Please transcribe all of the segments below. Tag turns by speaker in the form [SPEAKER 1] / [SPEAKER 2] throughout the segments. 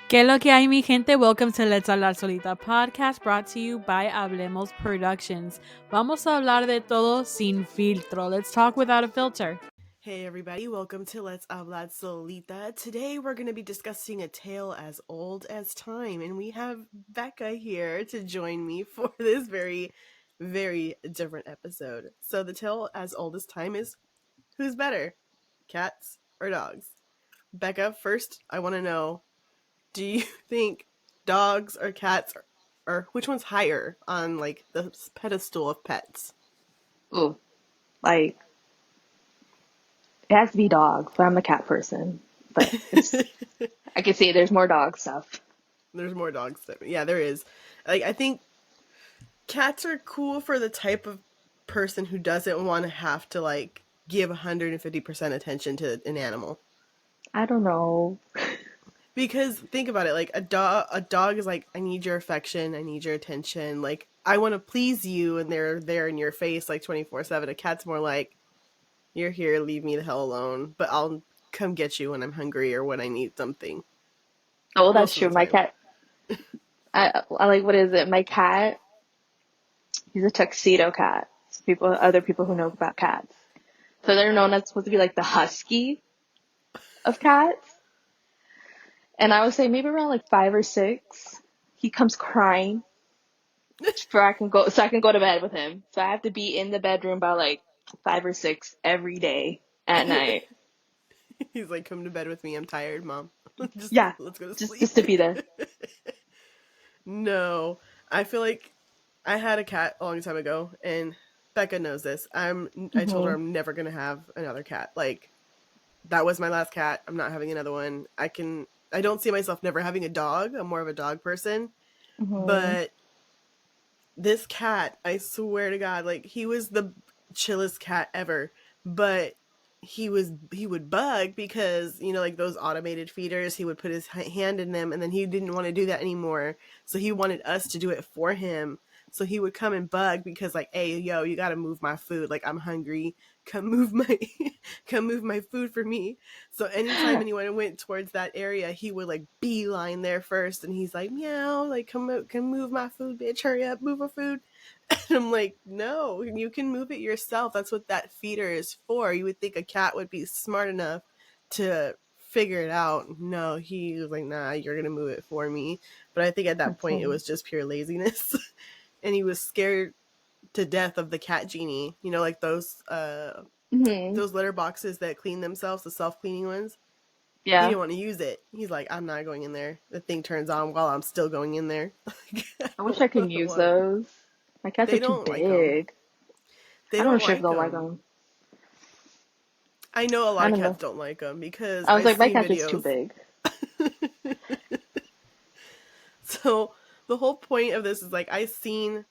[SPEAKER 1] ¿Qué lo que hay, mi gente? Welcome to Let's Hablar Solita podcast brought to you by Hablemos Productions. Vamos a hablar de todo sin filtro. Let's talk without a filter.
[SPEAKER 2] Hey everybody, welcome to Let's Hablar Solita. Today we're going to be discussing a tale as old as time, and we have Becca here to join me for this very, very different episode. So the tale as old as time is, who's better, cats or dogs? Becca, first I want to know, do you think dogs or cats or which one's higher on like the pedestal of pets?
[SPEAKER 3] Ooh, like it has to be dogs, but I'm a cat person. But I can see there's more dog stuff.
[SPEAKER 2] There's more dogs. Yeah, there is. Like, I think cats are cool for the type of person who doesn't want to have to like give 150% attention to an animal.
[SPEAKER 3] I don't know.
[SPEAKER 2] Because think about it, like a dog is like, I need your affection, I need your attention, like I want to please you, and they're there in your face like 24/7. A cat's more like, you're here, leave me the hell alone, but I'll come get you when I'm hungry or when I need something.
[SPEAKER 3] Oh, that's
[SPEAKER 2] Most of
[SPEAKER 3] true.
[SPEAKER 2] the
[SPEAKER 3] My
[SPEAKER 2] time.
[SPEAKER 3] cat, I like, what is it? My cat, he's a tuxedo cat. Other people who know about cats. So they're known as supposed to be like the husky of cats. And I would say maybe around like 5 or 6, he comes crying so I can go to bed with him. So I have to be in the bedroom by like 5 or 6 every day at night.
[SPEAKER 2] He's like, come to bed with me, I'm tired, Mom.
[SPEAKER 3] Yeah,
[SPEAKER 2] Let's go to
[SPEAKER 3] just
[SPEAKER 2] sleep.
[SPEAKER 3] just to be there.
[SPEAKER 2] No, I feel like I had a cat a long time ago, and Becca knows this. I told her
[SPEAKER 3] Hmm.
[SPEAKER 2] I'm never gonna have another cat. Like, that was my last cat. I'm not having another one. I don't see myself never having a dog. I'm more of a dog person.
[SPEAKER 3] Hmm.
[SPEAKER 2] But this cat, I swear to God, like, he was the chillest cat ever. But he would bug because, like those automated feeders, he would put his hand in them, and then he didn't want to do that anymore, so he wanted us to do it for him. So he would come and bug because, like, hey, yo, you gotta move my food, like, I'm hungry, come move my come move my food for me. So anytime anyone went towards that area, he would like beeline there first, and he's like, meow, like, come move my food, bitch, hurry up, move our food. And I'm like, no, you can move it yourself. That's what that feeder is for. You would think a cat would be smart enough to figure it out. No, he was like, nah, you're going to move it for me. But I think at that
[SPEAKER 3] That's
[SPEAKER 2] point, it
[SPEAKER 3] funny.
[SPEAKER 2] was just pure laziness. And he was scared to death of the cat genie. Like
[SPEAKER 3] Hmm.
[SPEAKER 2] those litter boxes that clean themselves, the self-cleaning ones. He
[SPEAKER 3] Yeah,
[SPEAKER 2] didn't want to use it. He's like, I'm not going in there. The thing turns on while I'm still going in there. I
[SPEAKER 3] I wish I could
[SPEAKER 2] don't
[SPEAKER 3] use
[SPEAKER 2] want.
[SPEAKER 3] those. My cats are
[SPEAKER 2] They
[SPEAKER 3] too
[SPEAKER 2] don't like them.
[SPEAKER 3] big.
[SPEAKER 2] They
[SPEAKER 3] I don't know
[SPEAKER 2] don't
[SPEAKER 3] if
[SPEAKER 2] like
[SPEAKER 3] they'll like
[SPEAKER 2] them.
[SPEAKER 3] them.
[SPEAKER 2] I know a
[SPEAKER 3] I
[SPEAKER 2] lot of
[SPEAKER 3] don't know.
[SPEAKER 2] cats don't like them because
[SPEAKER 3] I was
[SPEAKER 2] I've
[SPEAKER 3] like, my
[SPEAKER 2] seen
[SPEAKER 3] cat's just too
[SPEAKER 2] videos.
[SPEAKER 3] big.
[SPEAKER 2] So the whole point of this is, like, I've seen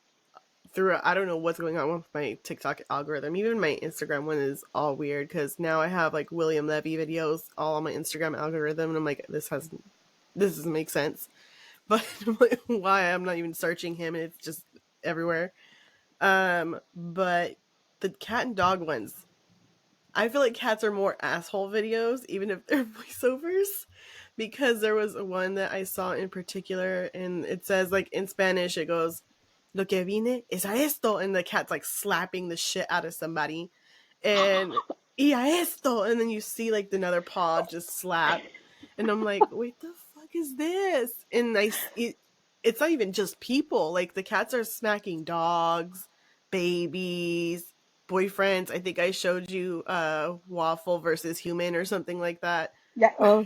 [SPEAKER 2] through, I don't know what's going on with my TikTok algorithm. Even my Instagram one is all weird because now I have like William Levy videos all on my Instagram algorithm, and I'm like, this doesn't make sense. But I'm like, why? I'm not even searching him, and it's just everywhere. But the cat and dog ones, I feel like cats are more asshole videos, even if they're voiceovers, because there was one that I saw in particular, and it says, like, in Spanish, it goes, "Lo que vine es a esto," and the cat's like slapping the shit out of somebody, and "y a esto," and then you see like another paw just slap, and I'm like, wait, the fuck is this? And it's not even just people. Like, the cats are smacking dogs, babies, boyfriends. I think I showed you Waffle versus Human or something like that.
[SPEAKER 3] Yeah. Oh.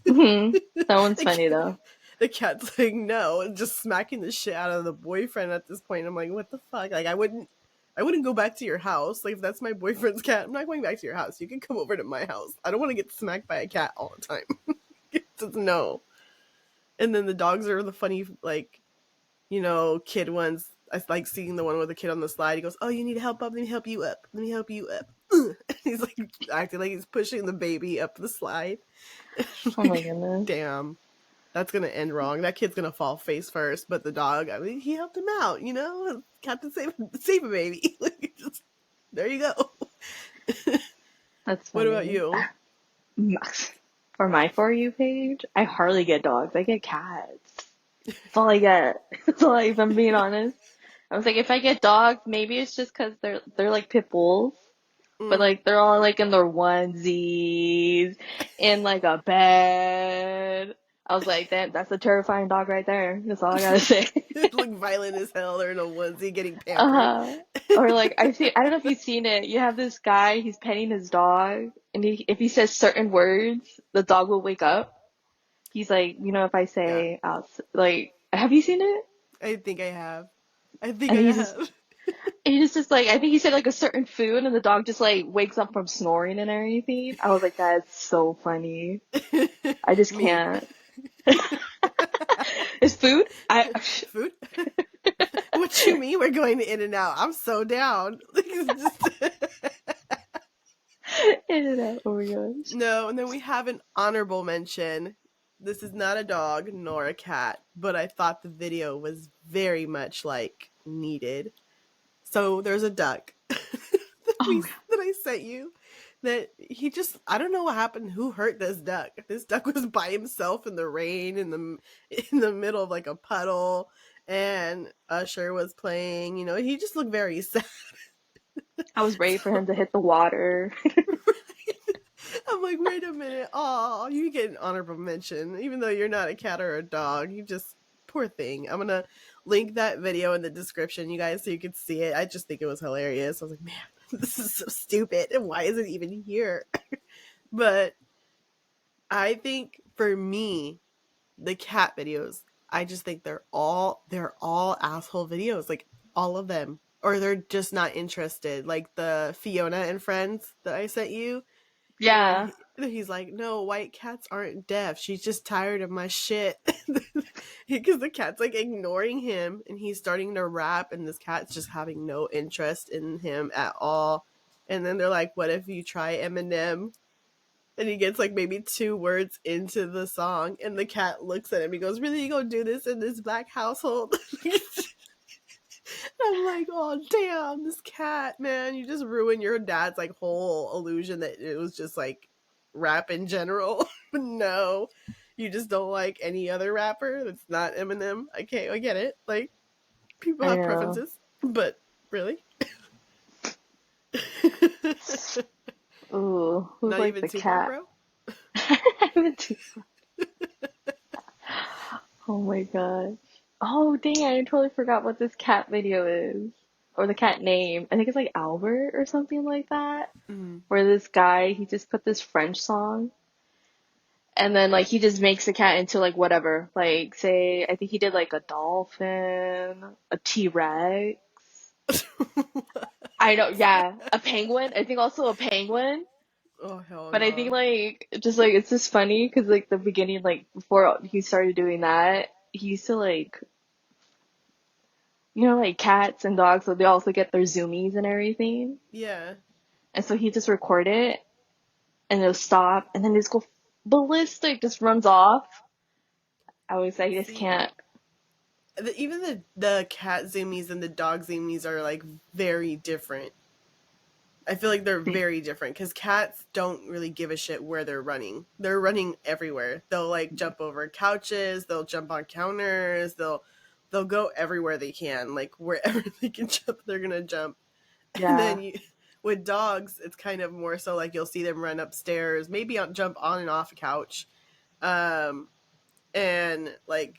[SPEAKER 3] Hmm. That one's funny though.
[SPEAKER 2] The cat's like, no, and just smacking the shit out of the boyfriend at this point. I'm like, what the fuck? Like, I wouldn't go back to your house. Like, if that's my boyfriend's cat, I'm not going back to your house. You can come over to my house. I don't want to get smacked by a cat all the time. Just no. And then the dogs are the funny, like, kid ones. I like seeing the one with the kid on the slide. He goes, oh, you need help up? Let me help you up. Let me help you up. He's like acting like he's pushing the baby up the slide.
[SPEAKER 3] Oh my
[SPEAKER 2] Like,
[SPEAKER 3] goodness.
[SPEAKER 2] damn, that's gonna end wrong. That kid's gonna fall face first. But the dog, I mean, he helped him out. Captain save a baby. Like, there you go.
[SPEAKER 3] That's
[SPEAKER 2] What about
[SPEAKER 3] funny.
[SPEAKER 2] you?
[SPEAKER 3] for my For You page, I hardly get dogs. I get cats. That's all I get. That's all I, if I'm being honest. I was like, if I get dogs, maybe it's just because they're like pit bulls, but
[SPEAKER 2] Mm.
[SPEAKER 3] like they're all like in their onesies, in like a bed. I was like, that's a terrifying dog right there. That's all I gotta say.
[SPEAKER 2] Look violent as hell. They're in a onesie getting pampered.
[SPEAKER 3] Uh, or like I don't know if you've seen it. You have this guy, he's petting his dog, and if he says certain words, the dog will wake up. He's like, if I
[SPEAKER 2] Yeah,
[SPEAKER 3] say, like, have you seen it?
[SPEAKER 2] I think I have. I think
[SPEAKER 3] And
[SPEAKER 2] I
[SPEAKER 3] he's
[SPEAKER 2] have.
[SPEAKER 3] just like, I think he said like a certain food, and the dog just like wakes up from snoring and everything. I was like, that's so funny. I just
[SPEAKER 2] Meat.
[SPEAKER 3] can't. Is food?
[SPEAKER 2] Food? What you mean we're going to In-N-Out? I'm so down.
[SPEAKER 3] Internet. Oh my gosh.
[SPEAKER 2] No, and then we have an honorable mention. This is not a dog nor a cat, but I thought the video was very much like needed. So there's a duck
[SPEAKER 3] Oh
[SPEAKER 2] that I sent you that he just, I don't know what happened. Who hurt this duck? This duck was by himself in the rain in the middle of like a puddle, and Usher was playing. He just looked very sad.
[SPEAKER 3] I was ready for
[SPEAKER 2] So
[SPEAKER 3] him to hit the water.
[SPEAKER 2] I'm like, wait a minute. Oh, you get an honorable mention, even though you're not a cat or a dog. You just, poor thing. I'm gonna link that video in the description, you guys, so you can see it. I just think it was hilarious. I was like, man, this is so stupid, and why is it even here? But I think for me, the cat videos, I just think they're all asshole videos, like all of them, or they're just not interested. Like the Fiona and Friends that I sent you, where
[SPEAKER 3] Yeah.
[SPEAKER 2] he's like, no, white cats aren't deaf. She's just tired of my shit. Because the cat's like ignoring him, and he's starting to rap, and this cat's just having no interest in him at all. And then they're like, what if you try Eminem? And he gets like maybe 2 words into the song, and the cat looks at him. He goes, really, you gonna do this in this black household? I'm like, oh damn, this cat, man, you just ruined your dad's like whole illusion that it was just like rap in general. No, you just don't like any other rapper that's not Eminem. Okay, I get it. Like, people
[SPEAKER 3] I
[SPEAKER 2] have
[SPEAKER 3] know.
[SPEAKER 2] preferences, but really,
[SPEAKER 3] Ooh, who's
[SPEAKER 2] not
[SPEAKER 3] like
[SPEAKER 2] even
[SPEAKER 3] the
[SPEAKER 2] Tupac,
[SPEAKER 3] cat?
[SPEAKER 2] bro.
[SPEAKER 3] Oh my gosh. Oh dang, I totally forgot what this cat video is. Or the cat name. I think it's like Albert or something like that.
[SPEAKER 2] Mm.
[SPEAKER 3] Where this guy, he just put this French song, and then like he just makes the cat into like whatever. Like say I think he did like a dolphin, a T-Rex. I know, yeah. A penguin. I think also a penguin.
[SPEAKER 2] Oh hell
[SPEAKER 3] But I think
[SPEAKER 2] no.
[SPEAKER 3] like just like it's just funny because like the beginning, like before he started doing that, he used to like like cats and dogs, so they also get their zoomies and everything.
[SPEAKER 2] Yeah.
[SPEAKER 3] And so he just record it and it'll stop and then just go ballistic, just runs off. I was like, I just
[SPEAKER 2] See,
[SPEAKER 3] can't.
[SPEAKER 2] even the cat zoomies and the dog zoomies are like very different. I feel like they're very different because cats don't really give a shit where they're running. They're running everywhere. They'll like jump over couches. They'll jump on counters. They'll go everywhere they can. Like wherever they can jump, they're gonna jump. And
[SPEAKER 3] Yeah,
[SPEAKER 2] then with dogs, it's kind of more so like you'll see them run upstairs, maybe jump on and off a couch, um, and like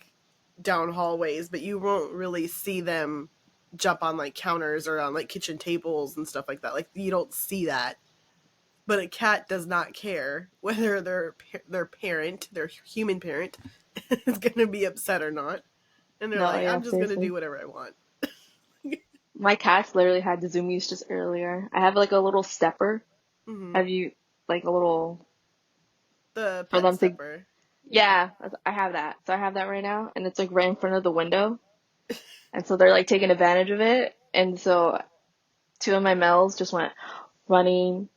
[SPEAKER 2] down hallways, but you won't really see them jump on like counters or on like kitchen tables and stuff like that. Like you don't see that. But a cat does not care whether their parent, their human parent, is gonna be upset or not, and they're
[SPEAKER 3] no,
[SPEAKER 2] like,
[SPEAKER 3] yeah,
[SPEAKER 2] I'm just gonna
[SPEAKER 3] seriously.
[SPEAKER 2] do whatever I want.
[SPEAKER 3] My cats literally had the zoomies just earlier. I have like a little stepper.
[SPEAKER 2] Hmm.
[SPEAKER 3] Have you like a little
[SPEAKER 2] The
[SPEAKER 3] for
[SPEAKER 2] pet
[SPEAKER 3] them to?
[SPEAKER 2] stepper.
[SPEAKER 3] Yeah, I have that. So I have that right now, and it's like right in front of the window. And so they're like taking advantage of it. And so two of my males just went running,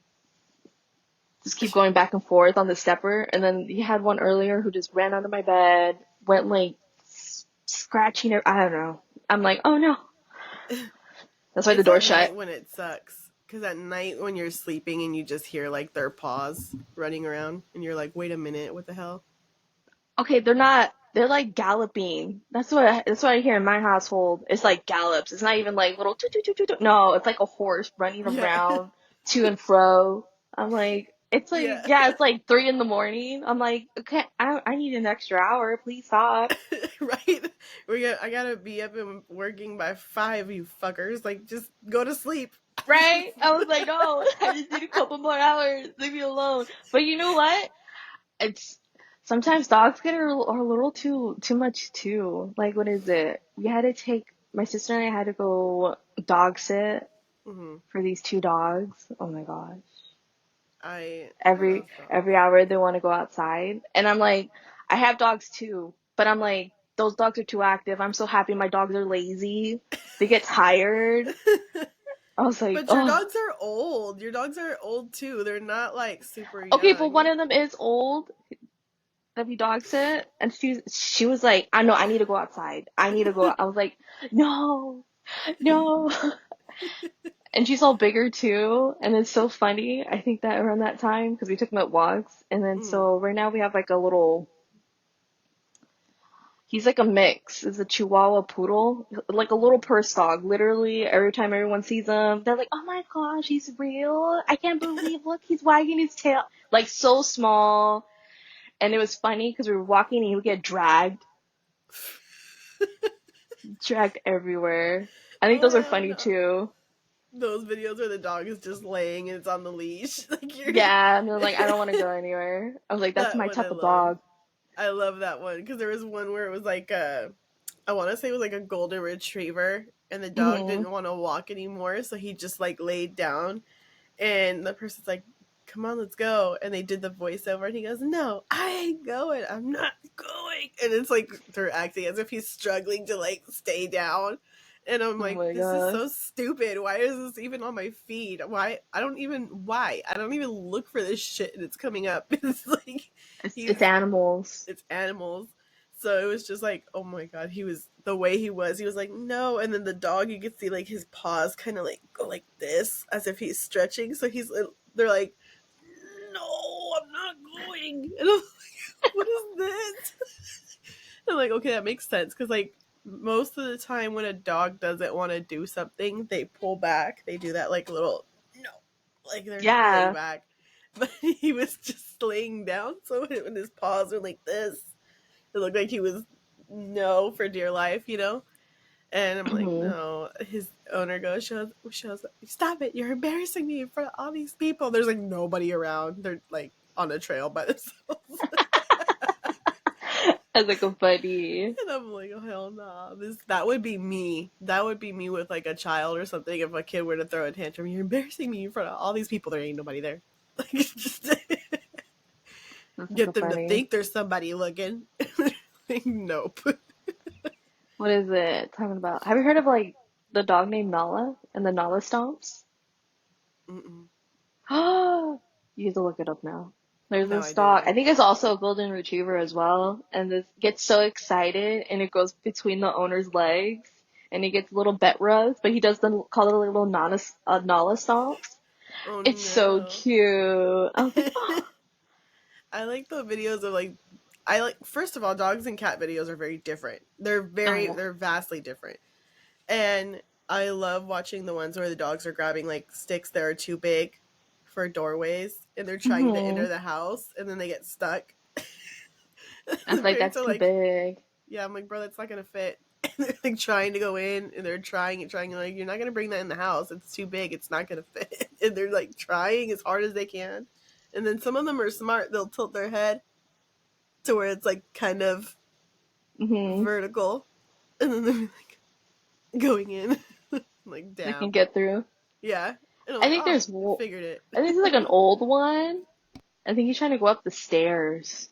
[SPEAKER 3] just keep going back and forth on the stepper. And then you had one earlier who just ran under my bed, went like scratching it. I don't know. I'm like, oh no. That's why the
[SPEAKER 2] It's
[SPEAKER 3] door
[SPEAKER 2] at
[SPEAKER 3] shut.
[SPEAKER 2] night when it sucks Because at night when you're sleeping and you just hear like their paws running around and you're like, wait a minute, what the hell?
[SPEAKER 3] Okay, they're not. They're like galloping. That's what I hear in my household. It's like gallops. It's not even like little toot toot toot toot. Toot. No, it's like a horse running
[SPEAKER 2] Yeah.
[SPEAKER 3] around to and fro. I'm like, it's like,
[SPEAKER 2] Yeah.
[SPEAKER 3] yeah, it's like 3 in the morning. I'm like, okay, I need an extra hour. Please stop.
[SPEAKER 2] Right? I gotta be up and working by 5, you fuckers. Like, just go to sleep.
[SPEAKER 3] Right? I was like, no, I just need a couple more hours. Leave me alone. But you know what? It's sometimes dogs are a little too much too. Like, what is it? We had to take my sister and I had to go dog sit
[SPEAKER 2] Hmm.
[SPEAKER 3] for these two dogs. Oh my gosh.
[SPEAKER 2] I
[SPEAKER 3] Every
[SPEAKER 2] love dogs.
[SPEAKER 3] every hour they want to go outside. And I'm like, I have dogs too, but I'm like, those dogs are too active. I'm so happy my dogs are lazy. They get tired. I was like,
[SPEAKER 2] But your
[SPEAKER 3] oh.
[SPEAKER 2] dogs are old. Your dogs are old too. They're not like super
[SPEAKER 3] Okay, but one
[SPEAKER 2] young.
[SPEAKER 3] of them is old that we dog sit, and she was like, I know I need to go outside. I need to go. I was like, no, no. And she's all bigger too, and it's so funny. I think that around that time because we took them at walks, and then
[SPEAKER 2] Mm.
[SPEAKER 3] so right now we have like a little. He's like a mix. It's a Chihuahua poodle, like a little purse dog. Literally, every time everyone sees him, they're like, "Oh my gosh, he's real! I can't believe! Look, he's wagging his tail." Like so small, and it was funny because we were walking and he would get dragged everywhere. I think
[SPEAKER 2] Oh
[SPEAKER 3] those are
[SPEAKER 2] hell
[SPEAKER 3] funny
[SPEAKER 2] no.
[SPEAKER 3] too.
[SPEAKER 2] Those videos where the dog is just laying and it's on the leash. Like you're
[SPEAKER 3] Yeah, and they're like, I don't want to go anywhere. I was like, that's
[SPEAKER 2] that
[SPEAKER 3] my
[SPEAKER 2] one I
[SPEAKER 3] type of
[SPEAKER 2] love.
[SPEAKER 3] dog.
[SPEAKER 2] I love that one because there was one where it was like I want to say it was like a golden retriever and the dog
[SPEAKER 3] Hmm.
[SPEAKER 2] didn't want to walk anymore, so he just like laid down and the person's like, come on, let's go. And they did the voiceover and he goes, no, I ain't going. I'm not going. And it's like they're acting as if he's struggling to like stay down. And I'm
[SPEAKER 3] Oh
[SPEAKER 2] like,
[SPEAKER 3] my
[SPEAKER 2] this is
[SPEAKER 3] god.
[SPEAKER 2] so stupid. Why is this even on my feed? Why? I don't even look for this shit and it's coming up. It's like,
[SPEAKER 3] It's
[SPEAKER 2] he's,
[SPEAKER 3] animals.
[SPEAKER 2] it's animals. So it was just like, oh my god, he was the way he was like, no. And then the dog, you could see like his paws kind of like go like this as if he's stretching. So they're like, no, I'm not going. And I'm like, what is this? I'm like, okay, that makes sense. Because like most of the time when a dog doesn't want to do something, they pull back. They do that like little, no, like they're pulling
[SPEAKER 3] Yeah.
[SPEAKER 2] back. But he was just laying down. So when his paws were like this, it looked like he was no for dear life, you know? And I'm like,
[SPEAKER 3] Hmm.
[SPEAKER 2] no. His owner shows stop it. You're embarrassing me in front of all these people. There's like nobody around. They're like on a trail by themselves.
[SPEAKER 3] As like a buddy.
[SPEAKER 2] And I'm like, oh hell nah. That would be me. That would be me with like a child or something. If a kid were to throw a tantrum, you're embarrassing me in front of all these people. There ain't nobody there. Like just
[SPEAKER 3] That's so
[SPEAKER 2] get them to
[SPEAKER 3] funny.
[SPEAKER 2] think there's somebody looking. Like, nope.
[SPEAKER 3] What is it talking about? Have you heard of like the dog named Nala and the Nala stomps?
[SPEAKER 2] Mm-mm.
[SPEAKER 3] You have to look it up now. There's
[SPEAKER 2] No,
[SPEAKER 3] this
[SPEAKER 2] I
[SPEAKER 3] dog. I
[SPEAKER 2] didn't.
[SPEAKER 3] think it's also a golden retriever as well. And this gets so excited and it goes between the owner's legs and he gets little bet rubs, but he does them call it a little Nala stomps.
[SPEAKER 2] Oh
[SPEAKER 3] It's so
[SPEAKER 2] no.
[SPEAKER 3] cute. I was like, oh,
[SPEAKER 2] I like the videos of like I like first of all, dogs and cat videos are very different.
[SPEAKER 3] oh yeah.
[SPEAKER 2] They're vastly different. And I love watching the ones where the dogs are grabbing like sticks that are too big for doorways and they're trying to
[SPEAKER 3] Hmm.
[SPEAKER 2] enter the house and then they get stuck.
[SPEAKER 3] I was
[SPEAKER 2] The
[SPEAKER 3] like,
[SPEAKER 2] parents
[SPEAKER 3] that's
[SPEAKER 2] are
[SPEAKER 3] too
[SPEAKER 2] like,
[SPEAKER 3] big.
[SPEAKER 2] yeah, I'm like, bro, that's not gonna fit. And they're like trying to go in and they're trying and trying and like, you're not gonna bring that in the house. It's too big, it's not gonna fit. And they're like trying as hard as they can. And then some of them are smart, they'll tilt their head to where it's like kind of
[SPEAKER 3] Hmm.
[SPEAKER 2] vertical. And then they're like going in. Like,
[SPEAKER 3] They can
[SPEAKER 2] damn.
[SPEAKER 3] get through.
[SPEAKER 2] Yeah. And I'm
[SPEAKER 3] I
[SPEAKER 2] like,
[SPEAKER 3] think
[SPEAKER 2] oh,
[SPEAKER 3] there's,
[SPEAKER 2] I figured it.
[SPEAKER 3] I think it's like an old one. I think he's trying to go up the stairs.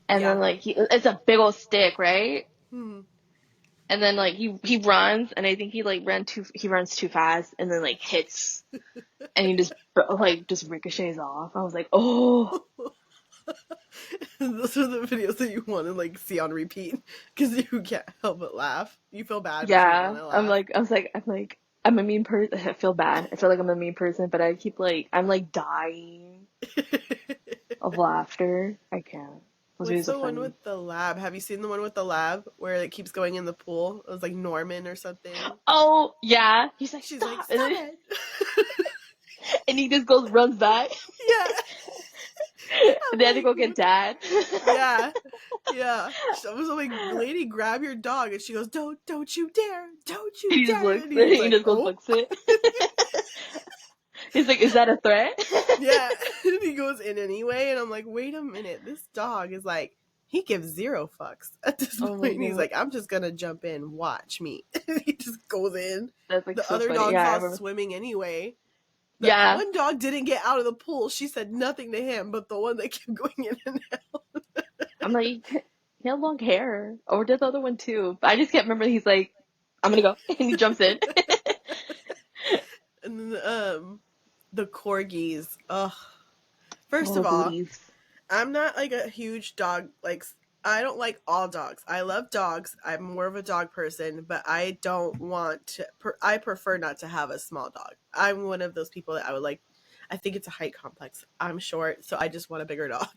[SPEAKER 3] And
[SPEAKER 2] Yeah.
[SPEAKER 3] then like it's a big old stick, right?
[SPEAKER 2] Hmm.
[SPEAKER 3] And then like he runs, and I think he runs too fast, and then like hits, and he just ricochets off. I was like, oh
[SPEAKER 2] Those are the videos that you want to like see on repeat because you can't help but laugh. You feel bad, but you want
[SPEAKER 3] yeah.
[SPEAKER 2] to laugh.
[SPEAKER 3] I'm like I'm a mean person. I feel bad. I feel like I'm a mean person, but I keep like I'm like dying of laughter. I can't. Those
[SPEAKER 2] What's
[SPEAKER 3] videos are
[SPEAKER 2] the one
[SPEAKER 3] funny.
[SPEAKER 2] with the lab? Have you seen the one with the lab where it keeps going in the pool? It was like Norman or something.
[SPEAKER 3] Oh yeah, he's like
[SPEAKER 2] She's like,
[SPEAKER 3] stop, and
[SPEAKER 2] "Stop
[SPEAKER 3] then
[SPEAKER 2] it!"
[SPEAKER 3] and he just goes runs back,
[SPEAKER 2] Yeah,
[SPEAKER 3] and
[SPEAKER 2] I'm
[SPEAKER 3] they had to
[SPEAKER 2] like,
[SPEAKER 3] go get dad.
[SPEAKER 2] yeah, yeah. I was like, "Lady, grab your dog," and she goes, don't you dare, don't you
[SPEAKER 3] He just
[SPEAKER 2] dare!"
[SPEAKER 3] looks,
[SPEAKER 2] And he's
[SPEAKER 3] he
[SPEAKER 2] like,
[SPEAKER 3] just goes
[SPEAKER 2] "Oh."
[SPEAKER 3] looks it. He's like, is that a threat?
[SPEAKER 2] Yeah, and he goes in anyway, and I'm like, wait a minute, this dog is like, he gives zero fucks at this
[SPEAKER 3] Oh my
[SPEAKER 2] point. He's
[SPEAKER 3] god,
[SPEAKER 2] like, I'm just gonna jump in, watch me. He just goes in.
[SPEAKER 3] that's like
[SPEAKER 2] The
[SPEAKER 3] so
[SPEAKER 2] other
[SPEAKER 3] funny.
[SPEAKER 2] dog's
[SPEAKER 3] Yeah, I
[SPEAKER 2] all
[SPEAKER 3] remember.
[SPEAKER 2] swimming anyway. The
[SPEAKER 3] Yeah,
[SPEAKER 2] one dog didn't get out of the pool. She said nothing to him, but the one that kept going in and out.
[SPEAKER 3] I'm like, he had long hair, or did the other one too? But I just can't remember. He's like, I'm gonna go, and he jumps in.
[SPEAKER 2] And then the corgis. Ugh. First
[SPEAKER 3] Little
[SPEAKER 2] of all,
[SPEAKER 3] booties.
[SPEAKER 2] I'm not like a huge dog, like, I don't like all dogs. I love dogs. I'm more of a dog person, but I don't want to I prefer not to have a small dog. I'm one of those people that I would like, I think it's a height complex. I'm short, so I just want a bigger dog.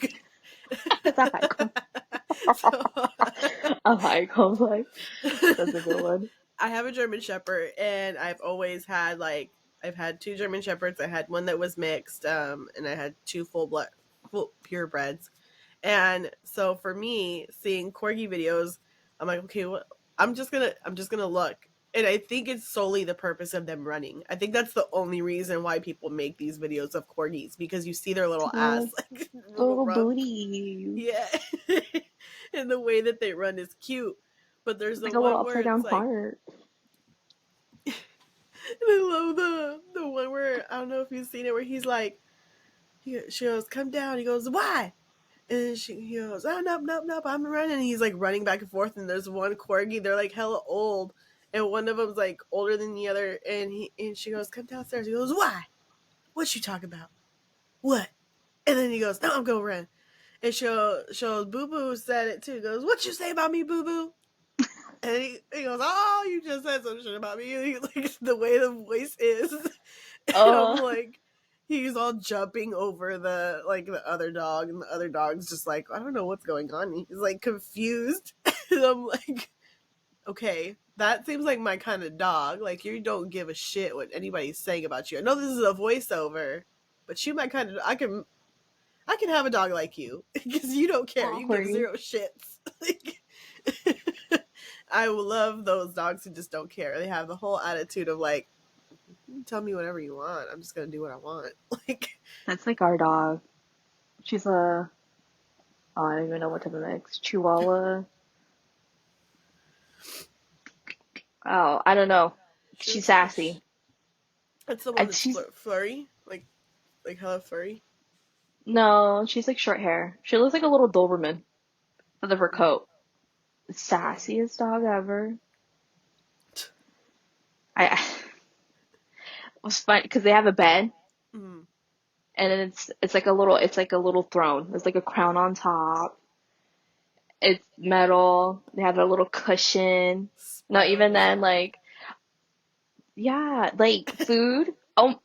[SPEAKER 3] It's a high
[SPEAKER 2] So
[SPEAKER 3] a high complex. That's a good one.
[SPEAKER 2] I have a German Shepherd, and I've always had like, I've had two German Shepherds. I had one that was mixed, and I had two full purebreds. And so for me, seeing corgi videos, I'm like, okay, what? I'm just gonna look, and I think it's solely the purpose of them running. I think that's the only reason why people make these videos of corgis, because you see their little ass,
[SPEAKER 3] Little,
[SPEAKER 2] like little
[SPEAKER 3] little
[SPEAKER 2] rump,
[SPEAKER 3] booties.
[SPEAKER 2] yeah, and the way that they run is cute. But there's
[SPEAKER 3] It's
[SPEAKER 2] the
[SPEAKER 3] like a little
[SPEAKER 2] one where
[SPEAKER 3] upside down
[SPEAKER 2] it's like,
[SPEAKER 3] heart.
[SPEAKER 2] and I love the one where, I don't know if you've seen it, where he's like, she goes, "Come down." He goes, "Why?" And he goes, "Oh, nope, nope, nope, I'm running." And he's like running back and forth. And there's one corgi, they're like hella old, and one of them's like older than the other. And she goes, "Come downstairs." He goes, "Why? What you talking about? What?" And then he goes, "No, I'm gonna run." And shows Boo Boo said it too. He goes, "What you say about me, Boo Boo?" And he goes, "Oh, you just said some shit about me." And he, like, the way the voice is, and I'm
[SPEAKER 3] Uh,
[SPEAKER 2] like, he's all jumping over the other dog, and the other dog's just like, I don't know what's going on. He's like confused, and I'm like, okay, that seems like my kind of dog. Like, you don't give a shit what anybody's saying about you. I know this is a voiceover, but you my kind of. I can have a dog like you because you don't care.
[SPEAKER 3] oh,
[SPEAKER 2] You give
[SPEAKER 3] corgi.
[SPEAKER 2] zero shits. Like, I love those dogs who just don't care. They have the whole attitude of like, you can tell me whatever you want. I'm just gonna do what I want. Like,
[SPEAKER 3] That's like our dog. She's a, oh, I don't even know what type of mix. Chihuahua. Oh, I don't know.
[SPEAKER 2] she
[SPEAKER 3] She's
[SPEAKER 2] looks like a.
[SPEAKER 3] sassy.
[SPEAKER 2] It's the one that's
[SPEAKER 3] She's
[SPEAKER 2] flurry, like hella furry.
[SPEAKER 3] no, she's like short hair. She looks like a little Doberman with a fur
[SPEAKER 2] Mm.
[SPEAKER 3] coat.
[SPEAKER 2] Oh.
[SPEAKER 3] Sassiest dog ever. I it was fun because they have a bed
[SPEAKER 2] Mm.
[SPEAKER 3] and it's like a little throne. There's like a crown on top. It's metal. They have a little cushion. No,
[SPEAKER 2] Spoiled
[SPEAKER 3] even
[SPEAKER 2] as
[SPEAKER 3] then,
[SPEAKER 2] well.
[SPEAKER 3] like yeah, like food. Oh,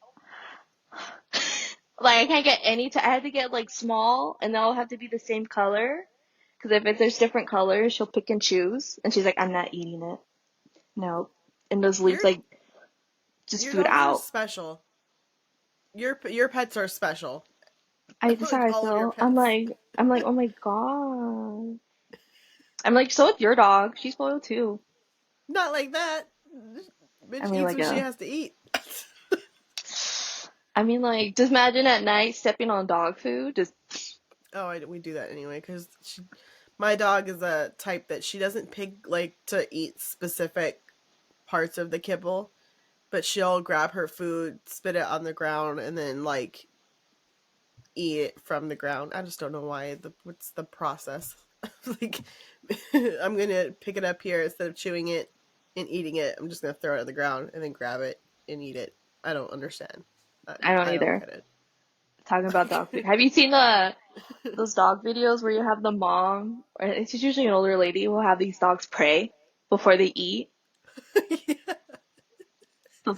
[SPEAKER 3] like I can't get any. I had to get like small, and they all have to be the same color. Because if there's different colors, she'll pick and choose. And she's like, I'm not eating it. No. And those leaves
[SPEAKER 2] Your
[SPEAKER 3] like just
[SPEAKER 2] your
[SPEAKER 3] food
[SPEAKER 2] dogs are
[SPEAKER 3] out.
[SPEAKER 2] special. Your pets are special.
[SPEAKER 3] That's how
[SPEAKER 2] Like
[SPEAKER 3] I
[SPEAKER 2] all of your
[SPEAKER 3] feel.
[SPEAKER 2] pets.
[SPEAKER 3] I'm like, oh my God. I'm like, so with your dog. She's spoiled too.
[SPEAKER 2] Not like that.
[SPEAKER 3] I
[SPEAKER 2] Bitch
[SPEAKER 3] mean,
[SPEAKER 2] eats
[SPEAKER 3] like
[SPEAKER 2] what she
[SPEAKER 3] a,
[SPEAKER 2] has to eat.
[SPEAKER 3] I mean, like, just imagine at night stepping on dog food. Just,
[SPEAKER 2] Oh, we do that anyway because my dog is a type that she doesn't pick like to eat specific parts of the kibble, but she'll grab her food, spit it on the ground, and then like eat it from the ground. I just don't know why. What's the process? Like, I'm gonna pick it up here instead of chewing it and eating it. I'm just gonna throw it on the ground and then grab it and eat it. I don't understand.
[SPEAKER 3] I don't
[SPEAKER 2] I don't
[SPEAKER 3] either.
[SPEAKER 2] get it.
[SPEAKER 3] Talking about dog food.
[SPEAKER 2] Like,
[SPEAKER 3] Have you seen those dog videos where you have the mom, or it's usually an older lady, who will have these dogs pray before they eat?
[SPEAKER 2] yeah.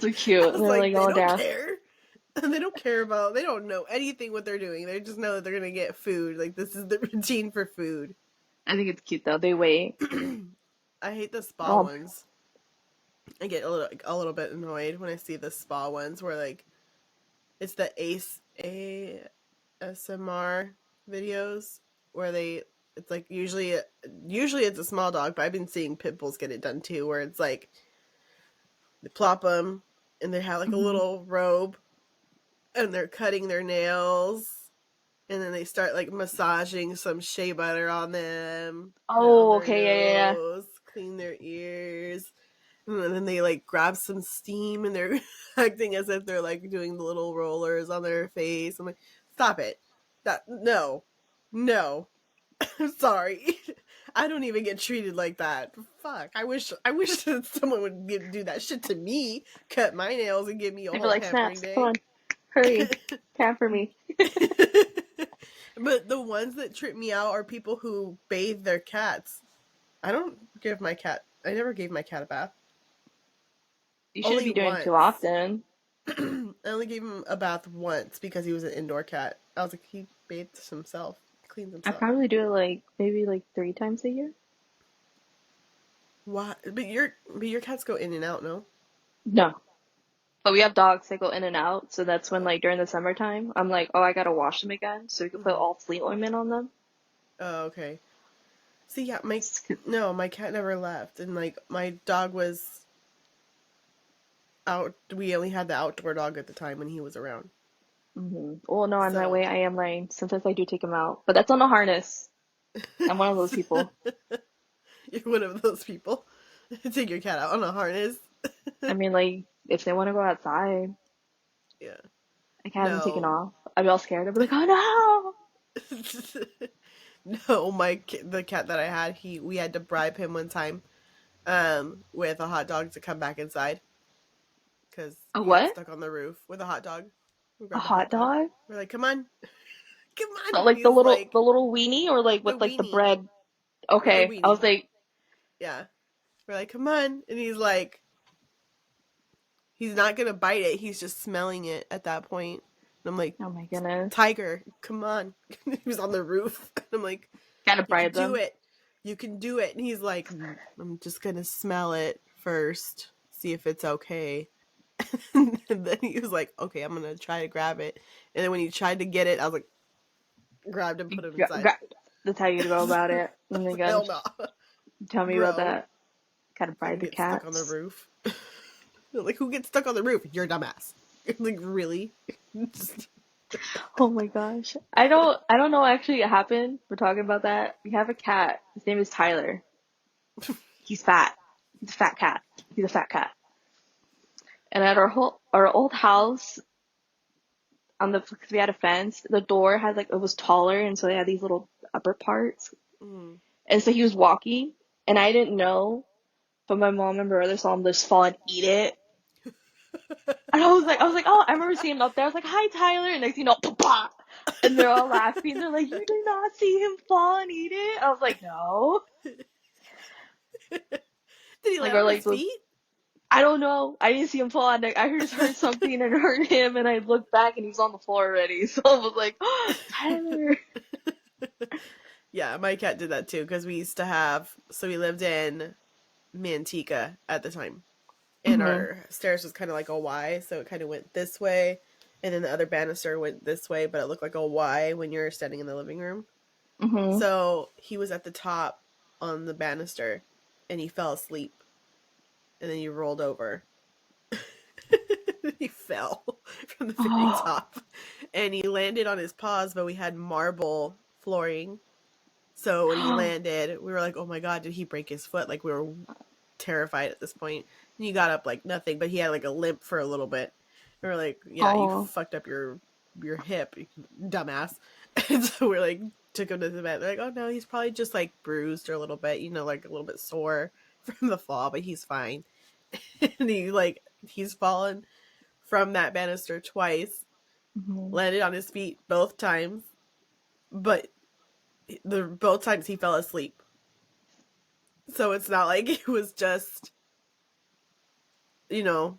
[SPEAKER 3] Those are cute.
[SPEAKER 2] I was
[SPEAKER 3] They're
[SPEAKER 2] like,
[SPEAKER 3] like
[SPEAKER 2] they
[SPEAKER 3] all
[SPEAKER 2] don't
[SPEAKER 3] down.
[SPEAKER 2] care. And they don't know anything what they're doing. They just know that they're going to get food. Like, this is the routine for food.
[SPEAKER 3] I think it's cute though. They wait.
[SPEAKER 2] I hate the spa
[SPEAKER 3] Oh,
[SPEAKER 2] ones. I get a little bit annoyed when I see the spa ones where, like, it's the ASMR videos where it's like usually it's a small dog, but I've been seeing pit bulls get it done too, where it's like they plop them and they have like a little robe and they're cutting their nails and then they start like massaging some shea butter on them, put it on
[SPEAKER 3] oh,
[SPEAKER 2] their
[SPEAKER 3] okay, yeah.
[SPEAKER 2] nose, clean their ears. And then they like grab some steam and they're acting as if they're like doing the little rollers on their face. I'm like, stop it. No. I'm sorry. I don't even get treated like that. Fuck. I wish that someone would do that shit to me, cut my nails and give me a
[SPEAKER 3] They'd be
[SPEAKER 2] whole
[SPEAKER 3] like,
[SPEAKER 2] pampering
[SPEAKER 3] Snaps,
[SPEAKER 2] day.
[SPEAKER 3] come on, hurry, pamper me.
[SPEAKER 2] But the ones that trip me out are people who bathe their cats. I never gave my cat a bath.
[SPEAKER 3] You shouldn't
[SPEAKER 2] Only
[SPEAKER 3] be doing it too
[SPEAKER 2] once.
[SPEAKER 3] often.
[SPEAKER 2] I only gave him a bath once because he was an indoor cat. I was like, he bathes himself, cleans
[SPEAKER 3] I
[SPEAKER 2] himself.
[SPEAKER 3] probably do it like maybe like 3 times a year.
[SPEAKER 2] Why? But your cats go in and out, no?
[SPEAKER 3] No. But we have dogs that go in and out, so that's when like during the summertime, I'm like, oh, I gotta wash them again, so we can put all flea ointment on them.
[SPEAKER 2] Oh, okay. See, yeah, my cat never left, and like my dog was out. We only had the outdoor dog at the time when he was around.
[SPEAKER 3] Well, no, on my
[SPEAKER 2] So
[SPEAKER 3] way, I am lying. Sometimes I do take them out, but that's on a harness. I'm one of those people.
[SPEAKER 2] you're one of those people. Take your cat out on a harness.
[SPEAKER 3] I mean, like, if they want to go outside,
[SPEAKER 2] Yeah.
[SPEAKER 3] I can have them taken
[SPEAKER 2] No.
[SPEAKER 3] off. I'd be all scared. I'd be like, oh
[SPEAKER 2] No, the cat that I had, we had to bribe him one time, with a hot dog to come back inside, because
[SPEAKER 3] no. A
[SPEAKER 2] he got
[SPEAKER 3] what?
[SPEAKER 2] stuck on the roof with a hot dog. We
[SPEAKER 3] A
[SPEAKER 2] grabbed a
[SPEAKER 3] hot
[SPEAKER 2] hot dog.
[SPEAKER 3] dog?
[SPEAKER 2] We're like, come on, come on.
[SPEAKER 3] Like
[SPEAKER 2] He's like
[SPEAKER 3] the little weenie, or like
[SPEAKER 2] the
[SPEAKER 3] with like the
[SPEAKER 2] weenie,
[SPEAKER 3] bread?
[SPEAKER 2] with the
[SPEAKER 3] Okay, I was
[SPEAKER 2] weenie.
[SPEAKER 3] like,
[SPEAKER 2] Yeah, we're like, come on, and he's like, he's not gonna bite it. He's just smelling it at that point. And I'm like,
[SPEAKER 3] oh my goodness,
[SPEAKER 2] Tiger, come on. He was on the roof. And I'm like,
[SPEAKER 3] gotta
[SPEAKER 2] you can
[SPEAKER 3] bribe
[SPEAKER 2] do
[SPEAKER 3] them.
[SPEAKER 2] it. You can do it. And he's like, I'm just going to smell it first, see if it's okay. And then he was like, okay, I'm going to try to grab it. And then when he tried to get it, I was like, grabbed him, put him inside.
[SPEAKER 3] That's how you go about it. Oh my
[SPEAKER 2] Hell
[SPEAKER 3] gosh,
[SPEAKER 2] no.
[SPEAKER 3] tell me about
[SPEAKER 2] Bro,
[SPEAKER 3] that. Gotta bribe
[SPEAKER 2] couldn't
[SPEAKER 3] the
[SPEAKER 2] get stuck on the
[SPEAKER 3] cats.
[SPEAKER 2] roof. Like, who gets stuck on the roof? You're a dumbass. Like, really?
[SPEAKER 3] Oh my gosh, I don't know actually what happened. We're talking about that. We have a cat. His name is Tyler. He's fat. He's a fat cat. He's a fat cat. And at our old house, because we had a fence, the door had like, it was taller, and so they had these little upper parts.
[SPEAKER 2] Mm.
[SPEAKER 3] And so he was walking, and I didn't know, but my mom and brother saw him just fall and eat it. And I was like, oh, I remember seeing him up there. I was like, hi, Tyler. And next thing you know, pop, and they're all laughing. They're like, you did not see him fall and eat it? I was like, no.
[SPEAKER 2] Did he
[SPEAKER 3] Like,
[SPEAKER 2] land
[SPEAKER 3] or
[SPEAKER 2] on his
[SPEAKER 3] like,
[SPEAKER 2] feet?
[SPEAKER 3] I don't know. I didn't see him fall. And I just heard something and heard him, and I looked back and he was on the floor already. So I was like, oh, Tyler.
[SPEAKER 2] Yeah, my cat did that too, because we lived in Manteca at the time. And
[SPEAKER 3] Mhm.
[SPEAKER 2] our stairs was kind of like a Y, so it kind of went this way. And then the other banister went this way, but it looked like a Y when you're standing in the living room.
[SPEAKER 3] Mhm.
[SPEAKER 2] So he was at the top on the banister, and he fell asleep. And then he rolled over. He fell from the very top. And he landed on his paws, but we had marble flooring. So when he landed, we were like, oh my God, did he break his foot? Like, we were terrified at this point. And he got up like nothing, but he had like a limp for a little bit. And we're like, yeah, you
[SPEAKER 3] Oh.
[SPEAKER 2] fucked up your hip, you dumbass. And so we're like, took him to the vet. They're like, oh no, he's probably just like bruised or a little bit, like a little bit sore from the fall, but he's fine. And he's fallen from that banister twice,
[SPEAKER 3] Mhm.
[SPEAKER 2] landed on his feet both times, but both times he fell asleep. So it's not like it was just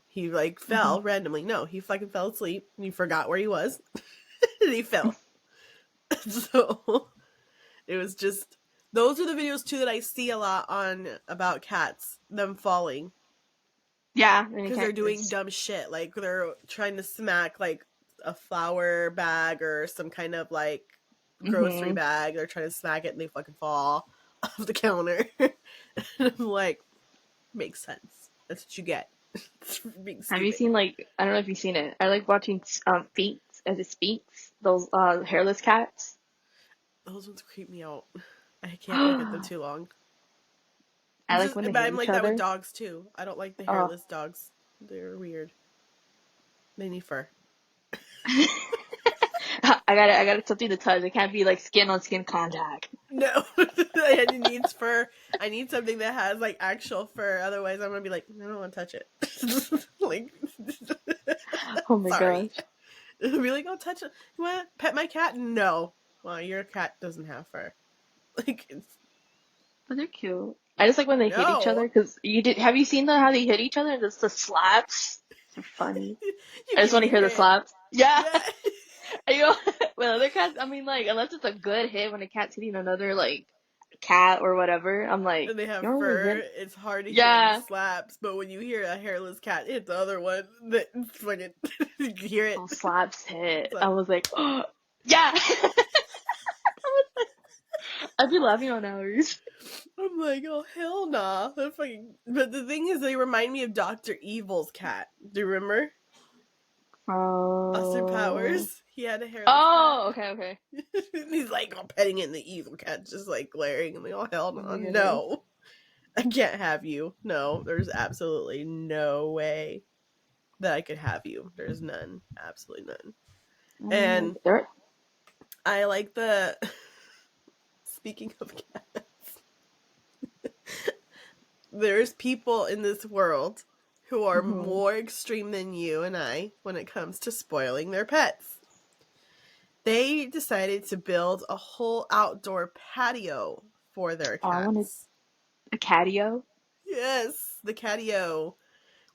[SPEAKER 2] he like fell randomly. No, he fucking fell asleep and he forgot where he was and he fell. So it was just, those are the videos too that I see a lot on about cats, them falling.
[SPEAKER 3] Yeah,
[SPEAKER 2] because they're doing dumb shit. Like they're trying to smack like a flour bag or some kind of like grocery bag. They're trying to smack it and they fucking fall off the counter. And I'm like, makes sense. That's what you get.
[SPEAKER 3] Have you seen, like, I don't know if you've seen it. I like watching Feet as it speaks. Those hairless cats.
[SPEAKER 2] Those ones creep me out. I can't look at them too long.
[SPEAKER 3] I like when they hit
[SPEAKER 2] I'm like
[SPEAKER 3] each
[SPEAKER 2] that
[SPEAKER 3] other.
[SPEAKER 2] with dogs too. I don't like the hairless dogs. They're weird. They need fur.
[SPEAKER 3] I gotta something to touch. It can't be like skin on skin contact.
[SPEAKER 2] No, it needs fur. I need something that has like actual fur. Otherwise, I'm gonna be like, I don't want to touch it. Like,
[SPEAKER 3] Oh my
[SPEAKER 2] sorry.
[SPEAKER 3] gosh.
[SPEAKER 2] I'll be like, oh, touch it. You want to pet my cat? No. Well, your cat doesn't have fur. Like, it's
[SPEAKER 3] But they're cute. I just like when they hit each other because have you seen how they hit each other? Just the slaps. They're funny. I just want to hear the slaps. Yeah. You know, with other cats, I mean, like, unless it's a good hit when a cat's hitting another, like, cat or whatever, I'm like,
[SPEAKER 2] and they have
[SPEAKER 3] you
[SPEAKER 2] fur,
[SPEAKER 3] hit?
[SPEAKER 2] it's hard to hear the slaps, but when you hear a hairless cat hit the other one, it's fucking, you hear it.
[SPEAKER 3] Oh, slaps hit. I was like, oh, yeah! I'd be laughing on hours.
[SPEAKER 2] I'm like, oh, hell nah. But the thing is, they remind me of Dr. Evil's cat. Do you remember? Austin Powers. He had a hairless cat.
[SPEAKER 3] Okay.
[SPEAKER 2] He's like petting it, and the evil cat's just like glaring. I'm like, oh, hell no. No. I can't have you. No, there's absolutely no way that I could have you. There's none. Absolutely none. And I like the... Speaking of cats, there's people in this world who are more extreme than you and I when it comes to spoiling their pets. They decided to build a whole outdoor patio for their cats.
[SPEAKER 3] I wanted a catio?
[SPEAKER 2] Yes, the catio.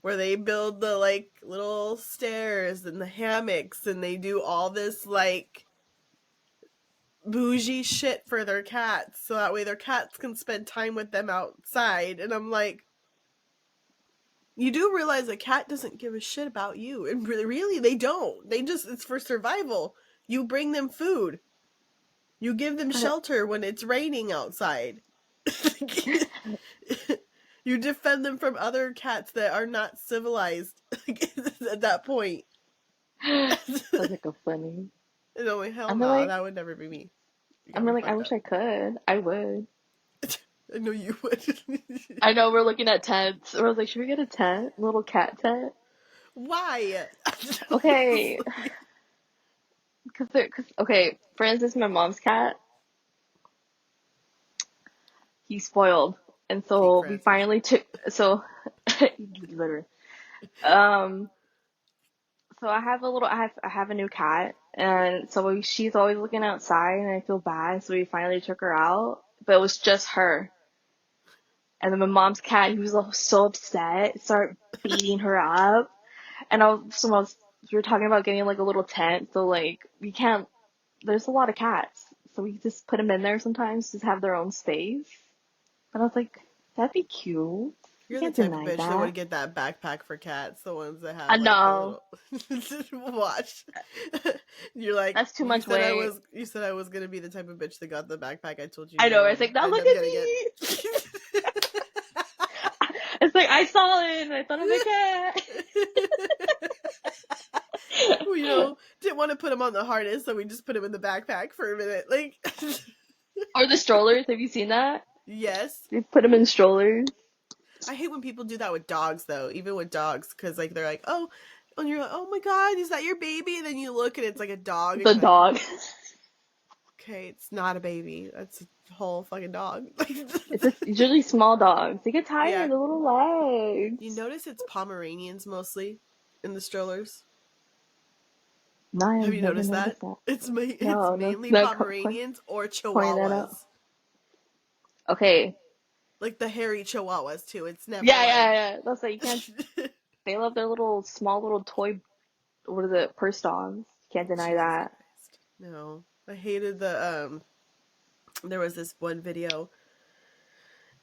[SPEAKER 2] Where they build the, like, little stairs and the hammocks and they do all this, like, bougie shit for their cats. So that way their cats can spend time with them outside. And I'm like, you do realize a cat doesn't give a shit about you. And really, they don't. It's for survival. You bring them food. You give them shelter when it's raining outside. You defend them from other cats that are not civilized at that point.
[SPEAKER 3] That's like a funny.
[SPEAKER 2] No, hell no, that would never be me.
[SPEAKER 3] I mean, like, I wish I could. I would.
[SPEAKER 2] I know you would.
[SPEAKER 3] I know, we're looking at tents. I was like, should we get a tent? A little cat tent?
[SPEAKER 2] Why?
[SPEAKER 3] Okay. Okay, for instance, my mom's cat, he's spoiled. And so we finally took, literally, so I have a new cat, and so she's always looking outside, and I feel bad, so we finally took her out, but it was just her. And then my mom's cat, he was so upset, started beating her up, and we were talking about getting like a little tent, so like there's a lot of cats, so we just put them in there sometimes, just have their own space. And I was like, that'd be cute.
[SPEAKER 2] You're the type of bitch that would get that backpack for cats, the ones that have.
[SPEAKER 3] I know.
[SPEAKER 2] Watch. You're like,
[SPEAKER 3] that's too much weight.
[SPEAKER 2] You said I was gonna be the type of bitch that got the backpack. I told you.
[SPEAKER 3] I know. It's like, now look at me. It's like, I saw it and I thought of a cat.
[SPEAKER 2] Didn't want to put him on the harness, so we just put him in the backpack for a minute, like.
[SPEAKER 3] Or the strollers. Have you seen that?
[SPEAKER 2] Yes.
[SPEAKER 3] They put them in strollers.
[SPEAKER 2] I hate when people do that with dogs, though. Even with dogs, because like they're like, oh, and you're like, oh my god, is that your baby? And then you look and it's like a dog.
[SPEAKER 3] The dog.
[SPEAKER 2] Like, okay, it's not a baby. That's a whole fucking dog.
[SPEAKER 3] It's usually small dogs. They get tired. The little legs.
[SPEAKER 2] You notice it's Pomeranians mostly in the strollers.
[SPEAKER 3] No,
[SPEAKER 2] have you noticed that? It's mainly Pomeranians or Chihuahuas.
[SPEAKER 3] Okay.
[SPEAKER 2] Like the hairy Chihuahuas too. It's never.
[SPEAKER 3] Yeah. That's like you can't. They love their little small little toy. What is it? Purse dogs. Can't deny
[SPEAKER 2] Jesus
[SPEAKER 3] that.
[SPEAKER 2] Christ. No. I hated the there was this one video,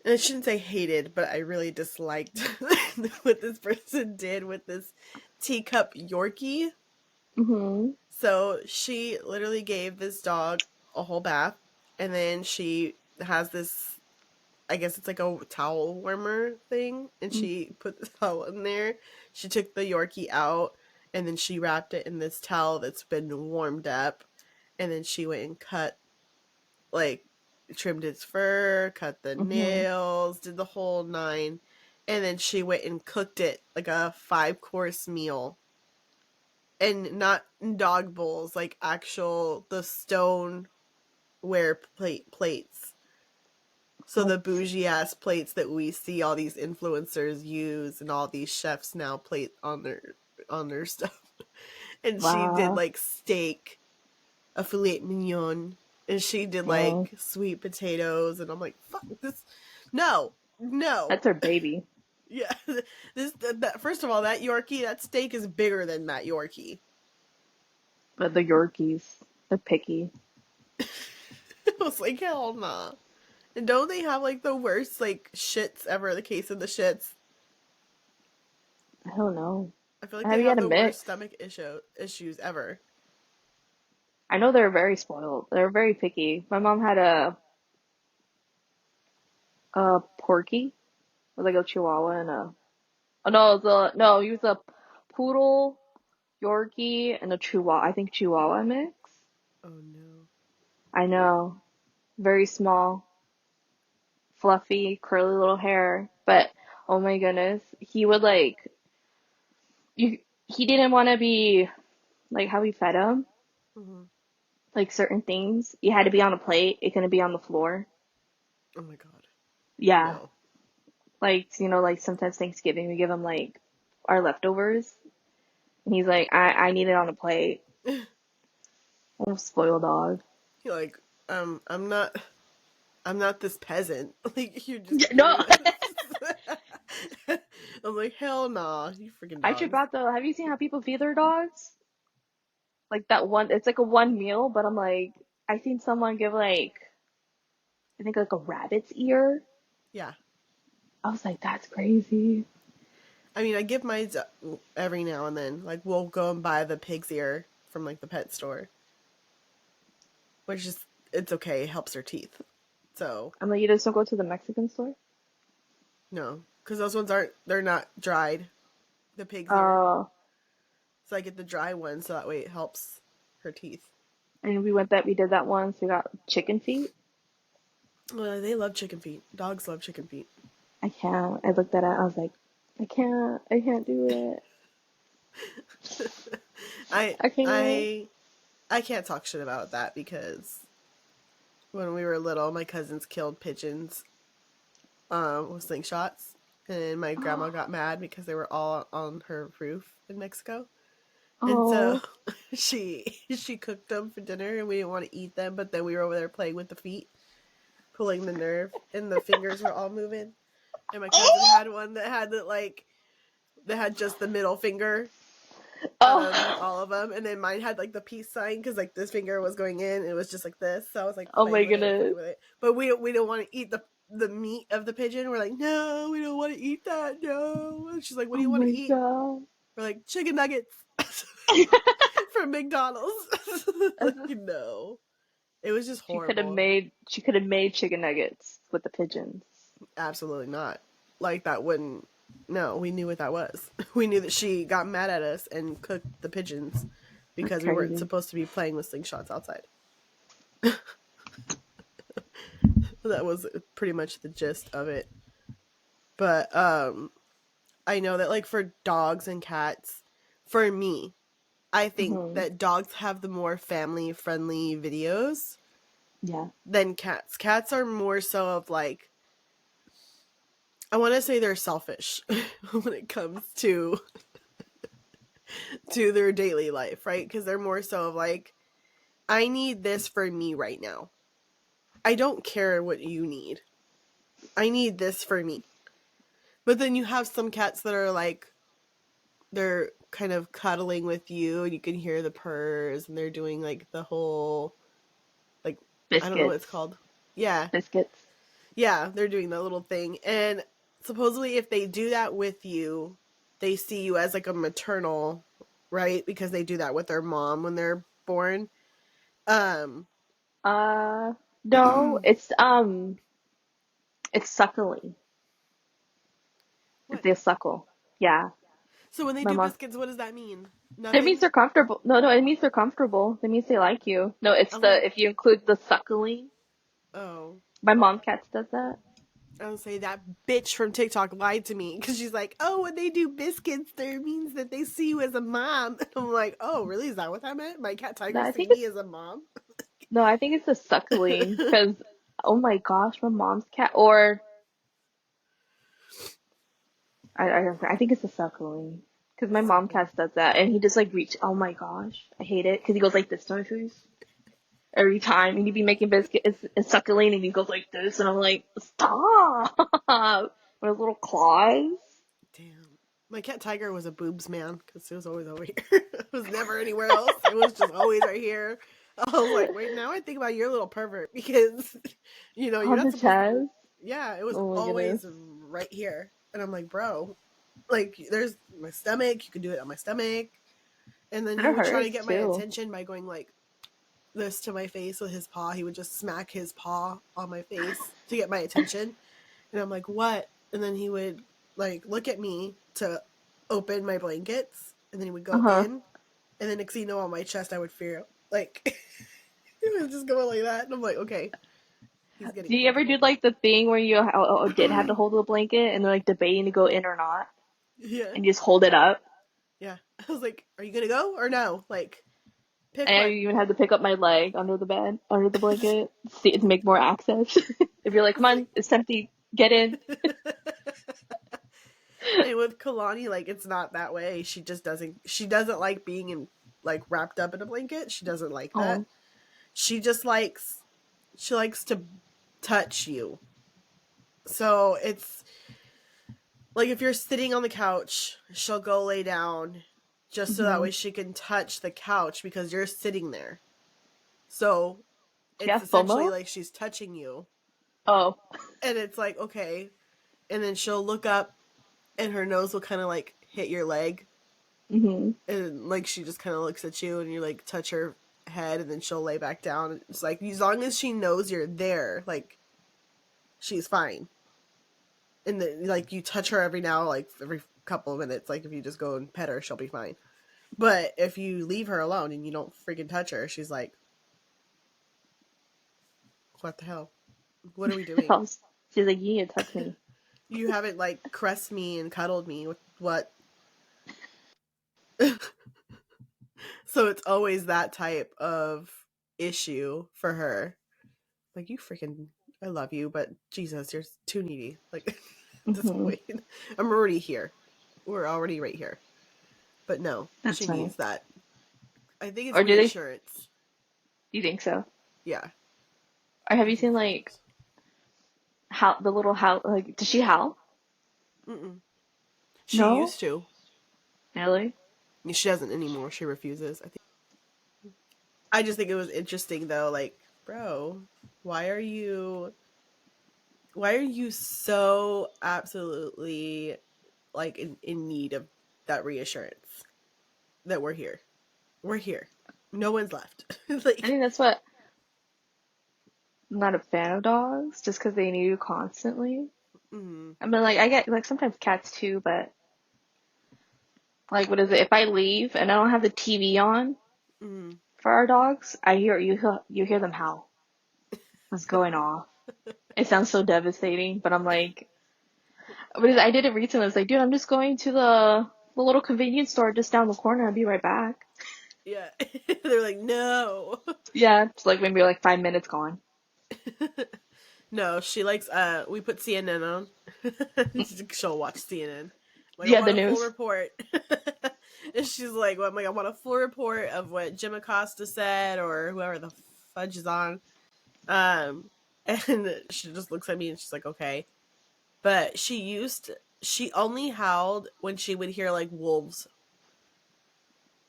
[SPEAKER 2] and I shouldn't say hated, but I really disliked what this person did with this teacup Yorkie.
[SPEAKER 3] Mhm.
[SPEAKER 2] So she literally gave this dog a whole bath, and then she has this, I guess it's like a towel warmer thing, and she put the towel in there. She took the Yorkie out, and then she wrapped it in this towel that's been warmed up, and then she went and trimmed its fur, cut the
[SPEAKER 3] Mhm.
[SPEAKER 2] nails, did the whole nine, and then she went and cooked it like a 5-course meal. And not dog bowls, like actual the stoneware plates. So the bougie ass plates that we see all these influencers use and all these chefs now plate on their stuff. And she did
[SPEAKER 3] Wow.
[SPEAKER 2] like steak, a filet mignon, and she did
[SPEAKER 3] Dang.
[SPEAKER 2] like sweet potatoes, and I'm like, fuck this, no, no,
[SPEAKER 3] That's her baby.
[SPEAKER 2] yeah, first of all, that Yorkie, that steak is bigger than that Yorkie.
[SPEAKER 3] But the Yorkies, they're picky.
[SPEAKER 2] I was like, hell nah. And don't they have like the worst like shits ever? The case of the shits.
[SPEAKER 3] I don't know.
[SPEAKER 2] I feel like
[SPEAKER 3] Have
[SPEAKER 2] they
[SPEAKER 3] you
[SPEAKER 2] have
[SPEAKER 3] had a
[SPEAKER 2] the worst
[SPEAKER 3] mix?
[SPEAKER 2] stomach issues ever.
[SPEAKER 3] I know they're very spoiled. They're very picky. My mom had a Porky, it was like a Chihuahua and a. Oh no, no, he was a poodle, Yorkie, and a Chihuahua. I think Chihuahua mix.
[SPEAKER 2] Oh no.
[SPEAKER 3] I know, very small, fluffy, curly little hair. But oh my goodness, he would like you. He didn't want to be like how we fed him.
[SPEAKER 2] Mm-hmm.
[SPEAKER 3] Like certain things, it had to be on a plate. It couldn't be on the floor.
[SPEAKER 2] Oh my god.
[SPEAKER 3] Yeah,
[SPEAKER 2] No.
[SPEAKER 3] like like sometimes Thanksgiving we give him like our leftovers, and he's like, I need it on a plate. Oh, spoiled dog.
[SPEAKER 2] You're like, I'm not this peasant. Like you're just
[SPEAKER 3] No,
[SPEAKER 2] giving this. I'm like, hell nah, you freaking
[SPEAKER 3] I should
[SPEAKER 2] dogs.
[SPEAKER 3] brought the. Have you seen how people feed their dogs? Like that one, it's like a one meal, but I'm like, I seen someone give like, I think like a rabbit's ear.
[SPEAKER 2] Yeah.
[SPEAKER 3] I was like, that's crazy.
[SPEAKER 2] I mean, I give mine every now and then. Like we'll go and buy the pig's ear from like the pet store, which is it's okay. It helps her teeth. So
[SPEAKER 3] I'm like, you just don't go to the Mexican store?
[SPEAKER 2] no, because those ones they're not dried. The pig's ear.
[SPEAKER 3] Uh,
[SPEAKER 2] So I get the dry one so that way it helps her teeth.
[SPEAKER 3] and we did that once. We got chicken feet.
[SPEAKER 2] Well, they love chicken feet. Dogs love chicken feet.
[SPEAKER 3] I can't. I looked at it. I was like, I can't do it.
[SPEAKER 2] I
[SPEAKER 3] I can't.
[SPEAKER 2] I I can't talk shit about that because when we were little, my cousins killed pigeons with slingshots, and my grandma got mad because they were all on her roof in Mexico. And so
[SPEAKER 3] Oh,
[SPEAKER 2] she cooked them for dinner, and we didn't want to eat them. But then we were over there playing with the feet, pulling the nerve, and the fingers were all moving. And my cousin had one that had just the middle finger out of like
[SPEAKER 3] oh,
[SPEAKER 2] all of them, and then mine had like the peace sign because like this finger was going in, and it was just like this. So I was like
[SPEAKER 3] oh my
[SPEAKER 2] playing with it,
[SPEAKER 3] goodness.
[SPEAKER 2] playing with it. But we don't want to eat the meat of the pigeon. We're like, no, we don't want to eat that. No. And she's like, what do
[SPEAKER 3] Oh
[SPEAKER 2] you want to
[SPEAKER 3] my
[SPEAKER 2] eat?
[SPEAKER 3] god.
[SPEAKER 2] We're like chicken nuggets from McDonald's. Like no, it was just horrible.
[SPEAKER 3] She could have made chicken nuggets with the pigeons.
[SPEAKER 2] Absolutely not. Like that wouldn't. No, we knew what that was. We knew that she got mad at us and cooked the pigeons
[SPEAKER 3] That's
[SPEAKER 2] because we weren't
[SPEAKER 3] crazy.
[SPEAKER 2] supposed to be playing with slingshots outside. That was pretty much the gist of it. But I know that like for dogs and cats, for me, I think
[SPEAKER 3] Hmm.
[SPEAKER 2] that dogs have the more family friendly videos
[SPEAKER 3] Yeah.
[SPEAKER 2] than cats. Cats are more so of like, I want to say they're selfish when it comes to their daily life, right? Because they're more so of like, I need this for me right now. I don't care what you need. I need this for me. But then you have some cats that are like, they're kind of cuddling with you, and you can hear the purrs, and they're doing like the whole, like, I don't know what it's
[SPEAKER 3] Biscuits.
[SPEAKER 2] called. Yeah.
[SPEAKER 3] Biscuits.
[SPEAKER 2] Yeah, they're doing that little thing. And supposedly if they do that with you, they see you as like a maternal, right? Because they do that with their mom when they're born. Um
[SPEAKER 3] No, it's suckling. If
[SPEAKER 2] what?
[SPEAKER 3] they suckle. Yeah.
[SPEAKER 2] So when they
[SPEAKER 3] My
[SPEAKER 2] do
[SPEAKER 3] mom.
[SPEAKER 2] biscuits, what does that mean?
[SPEAKER 3] That means
[SPEAKER 2] Nothing?
[SPEAKER 3] they're comfortable. No, no, it means they're comfortable. That means they like you. No, it's
[SPEAKER 2] I was like,
[SPEAKER 3] if you include the suckling.
[SPEAKER 2] oh.
[SPEAKER 3] My mom cats does that.
[SPEAKER 2] I would say that bitch from TikTok lied to me because she's like, oh, when they do biscuits, there means that they see you as a mom. And I'm like, oh, really? Is that what that meant? My cat
[SPEAKER 3] No,
[SPEAKER 2] Tiger
[SPEAKER 3] I
[SPEAKER 2] see
[SPEAKER 3] think
[SPEAKER 2] me
[SPEAKER 3] it's
[SPEAKER 2] as a mom?
[SPEAKER 3] no, I think it's the suckling because oh my gosh, my mom's cat or I think it's the suckling because my mom
[SPEAKER 2] Suckling.
[SPEAKER 3] cat does that and he just like reach. Oh my gosh, I hate it because he goes like this to my face every time and he'd be making biscuits and suckling and he goes like this and I'm like stop with his little claws.
[SPEAKER 2] Damn. My cat Tiger was a boobs man because it was always over here. It was never anywhere else. It was just always right here. I was like, wait, now I think about you're a little pervert because, you're
[SPEAKER 3] On
[SPEAKER 2] not
[SPEAKER 3] the
[SPEAKER 2] supposed to.
[SPEAKER 3] chest.
[SPEAKER 2] Yeah, it was
[SPEAKER 3] Oh my goodness.
[SPEAKER 2] always right here. And I'm like, bro, like, there's my stomach. You can do it on my stomach. And then
[SPEAKER 3] And
[SPEAKER 2] he
[SPEAKER 3] it
[SPEAKER 2] would try to
[SPEAKER 3] hurts
[SPEAKER 2] get my
[SPEAKER 3] too.
[SPEAKER 2] attention by going like this to my face with his paw. He would just smack his paw on my face to get my attention. And I'm like, what? And then he would like look at me to open my blankets, and then he would
[SPEAKER 3] Uh
[SPEAKER 2] go
[SPEAKER 3] huh.
[SPEAKER 2] in, and then next thing you know, on my chest, I would feel like he was just going like that, and I'm like, okay, he's getting
[SPEAKER 3] Do you ever do
[SPEAKER 2] comfortable.
[SPEAKER 3] like the thing where you did have to hold the blanket and they're like debating to go in or not,
[SPEAKER 2] Yeah,
[SPEAKER 3] and you just hold it up?
[SPEAKER 2] yeah. I was like, are you gonna go or no? Like, pick
[SPEAKER 3] And I
[SPEAKER 2] one.
[SPEAKER 3] even had to pick up my leg under the bed, under the blanket, see to make more access. If you're like, come
[SPEAKER 2] It's like,
[SPEAKER 3] on, it's empty, get in.
[SPEAKER 2] and with Kalani, like, it's not that way. She just doesn't. She doesn't like being in like wrapped up in a blanket. She doesn't like that.
[SPEAKER 3] Oh,
[SPEAKER 2] She just likes. She likes to touch you. So it's like if you're sitting on the couch, she'll go lay down just so that
[SPEAKER 3] hmm.
[SPEAKER 2] way she can touch the couch because you're sitting there. So
[SPEAKER 3] She
[SPEAKER 2] it's
[SPEAKER 3] has
[SPEAKER 2] essentially
[SPEAKER 3] FOMO.
[SPEAKER 2] like she's touching you.
[SPEAKER 3] Oh,
[SPEAKER 2] And it's like, okay. And then she'll look up and her nose will kind of like hit your leg.
[SPEAKER 3] hmm.
[SPEAKER 2] And like she just kind of looks at you and you like touch her head and then she'll lay back down. It's like as long as she knows you're there, like she's fine. And then like you touch her every now, like every couple of minutes. Like if you just go and pet her, she'll be fine. But if you leave her alone and you don't freaking touch her, she's like, what the hell? What are we doing?
[SPEAKER 3] She's like, you need to touch me.
[SPEAKER 2] You haven't like caressed me and cuddled me with what? So it's always that type of issue for her. Like, you freaking, I love you, but Jesus, you're too needy. Like, at this
[SPEAKER 3] Hmm.
[SPEAKER 2] point, I'm already here. We're already right here. But no, she
[SPEAKER 3] That's right.
[SPEAKER 2] needs that. I think it's
[SPEAKER 3] Or do they? Do
[SPEAKER 2] reassurance.
[SPEAKER 3] you think so?
[SPEAKER 2] Yeah,
[SPEAKER 3] Or have
[SPEAKER 2] I
[SPEAKER 3] you
[SPEAKER 2] think
[SPEAKER 3] seen
[SPEAKER 2] so.
[SPEAKER 3] like how the little howl? Like, does she howl?
[SPEAKER 2] Mm-mm. She
[SPEAKER 3] No,
[SPEAKER 2] used to.
[SPEAKER 3] really.
[SPEAKER 2] She doesn't anymore. She refuses. I think. I just think it was interesting though. Like, bro, why are you? Why are you so absolutely like in need of that reassurance that we're here? We're here. No one's left.
[SPEAKER 3] I
[SPEAKER 2] Like,
[SPEAKER 3] think that's what I'm not a fan of dogs, just because they need you constantly.
[SPEAKER 2] mm,
[SPEAKER 3] I mean, like I get like sometimes cats too, but like what is it? If I leave and I don't have the TV on
[SPEAKER 2] mm.
[SPEAKER 3] for our dogs, you hear them howl. What's going off? It sounds so devastating, but I'm like, because I did it recently. I was like, dude, I'm just going to the little convenience store just down the corner. I'll be right back.
[SPEAKER 2] Yeah. They're like, no.
[SPEAKER 3] Yeah, it's like maybe like 5 minutes gone.
[SPEAKER 2] No, she likes we put CNN on. She'll watch CNN. Like, I
[SPEAKER 3] Yeah,
[SPEAKER 2] want
[SPEAKER 3] the
[SPEAKER 2] a full
[SPEAKER 3] news.
[SPEAKER 2] report. And she's like, well, I'm like, I want a full report of what Jim Acosta said or whoever the fudge is on. Um and she just looks at me and she's like, okay. But she only howled when she would hear like wolves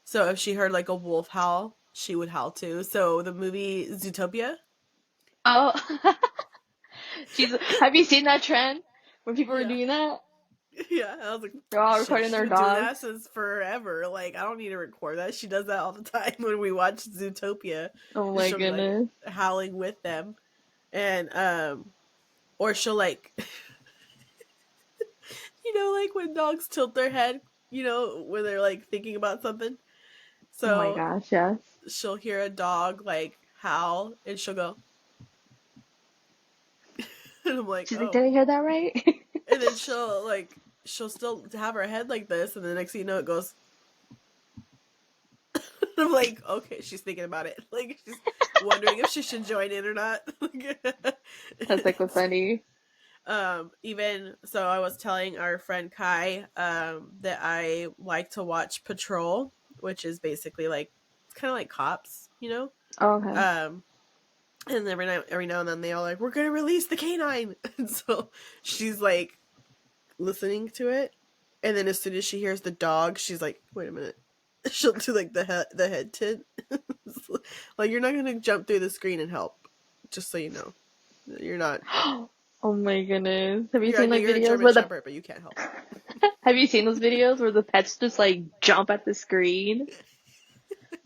[SPEAKER 2] So if she heard like a wolf howl, she would howl too. So the movie Zootopia.
[SPEAKER 3] Oh, have you seen that trend where people were
[SPEAKER 2] Yeah.
[SPEAKER 3] doing that?
[SPEAKER 2] Yeah, I was like,
[SPEAKER 3] They're all
[SPEAKER 2] shit,
[SPEAKER 3] recording
[SPEAKER 2] she's
[SPEAKER 3] their
[SPEAKER 2] been doing that
[SPEAKER 3] dogs.
[SPEAKER 2] since forever. Like, I don't need to record that. She does that all the time when we watch Zootopia.
[SPEAKER 3] Oh my
[SPEAKER 2] She'll be like
[SPEAKER 3] goodness.
[SPEAKER 2] howling with them, and or she'll like, like when dogs tilt their head, when they're like thinking about something.
[SPEAKER 3] Oh my
[SPEAKER 2] So
[SPEAKER 3] gosh, yes.
[SPEAKER 2] she'll hear a dog like howl, and she'll go, and I'm like,
[SPEAKER 3] She's like,
[SPEAKER 2] oh,
[SPEAKER 3] did I hear that right?
[SPEAKER 2] and then she'll still have her head like this, and the next thing you know, it goes. I'm like, okay, she's thinking about it. Like, she's wondering if she should join in or not.
[SPEAKER 3] That's like what's funny.
[SPEAKER 2] Even so, I was telling our friend Kai that I like to watch Patrol, which is basically like it's kind of like Cops,
[SPEAKER 3] Oh, okay.
[SPEAKER 2] And every now and then they all like, we're gonna release the canine, and so she's like listening to it, and then as soon as she hears the dog, she's like, wait a minute. She'll do like the head tint. Like, you're not gonna jump through the screen and help. Just so you know, you're not.
[SPEAKER 3] Oh my goodness. Have you
[SPEAKER 2] You're
[SPEAKER 3] seen like
[SPEAKER 2] a
[SPEAKER 3] videos
[SPEAKER 2] German
[SPEAKER 3] where the
[SPEAKER 2] Shepherd, but you can't help.
[SPEAKER 3] have you seen those videos where the pets just like jump at the screen?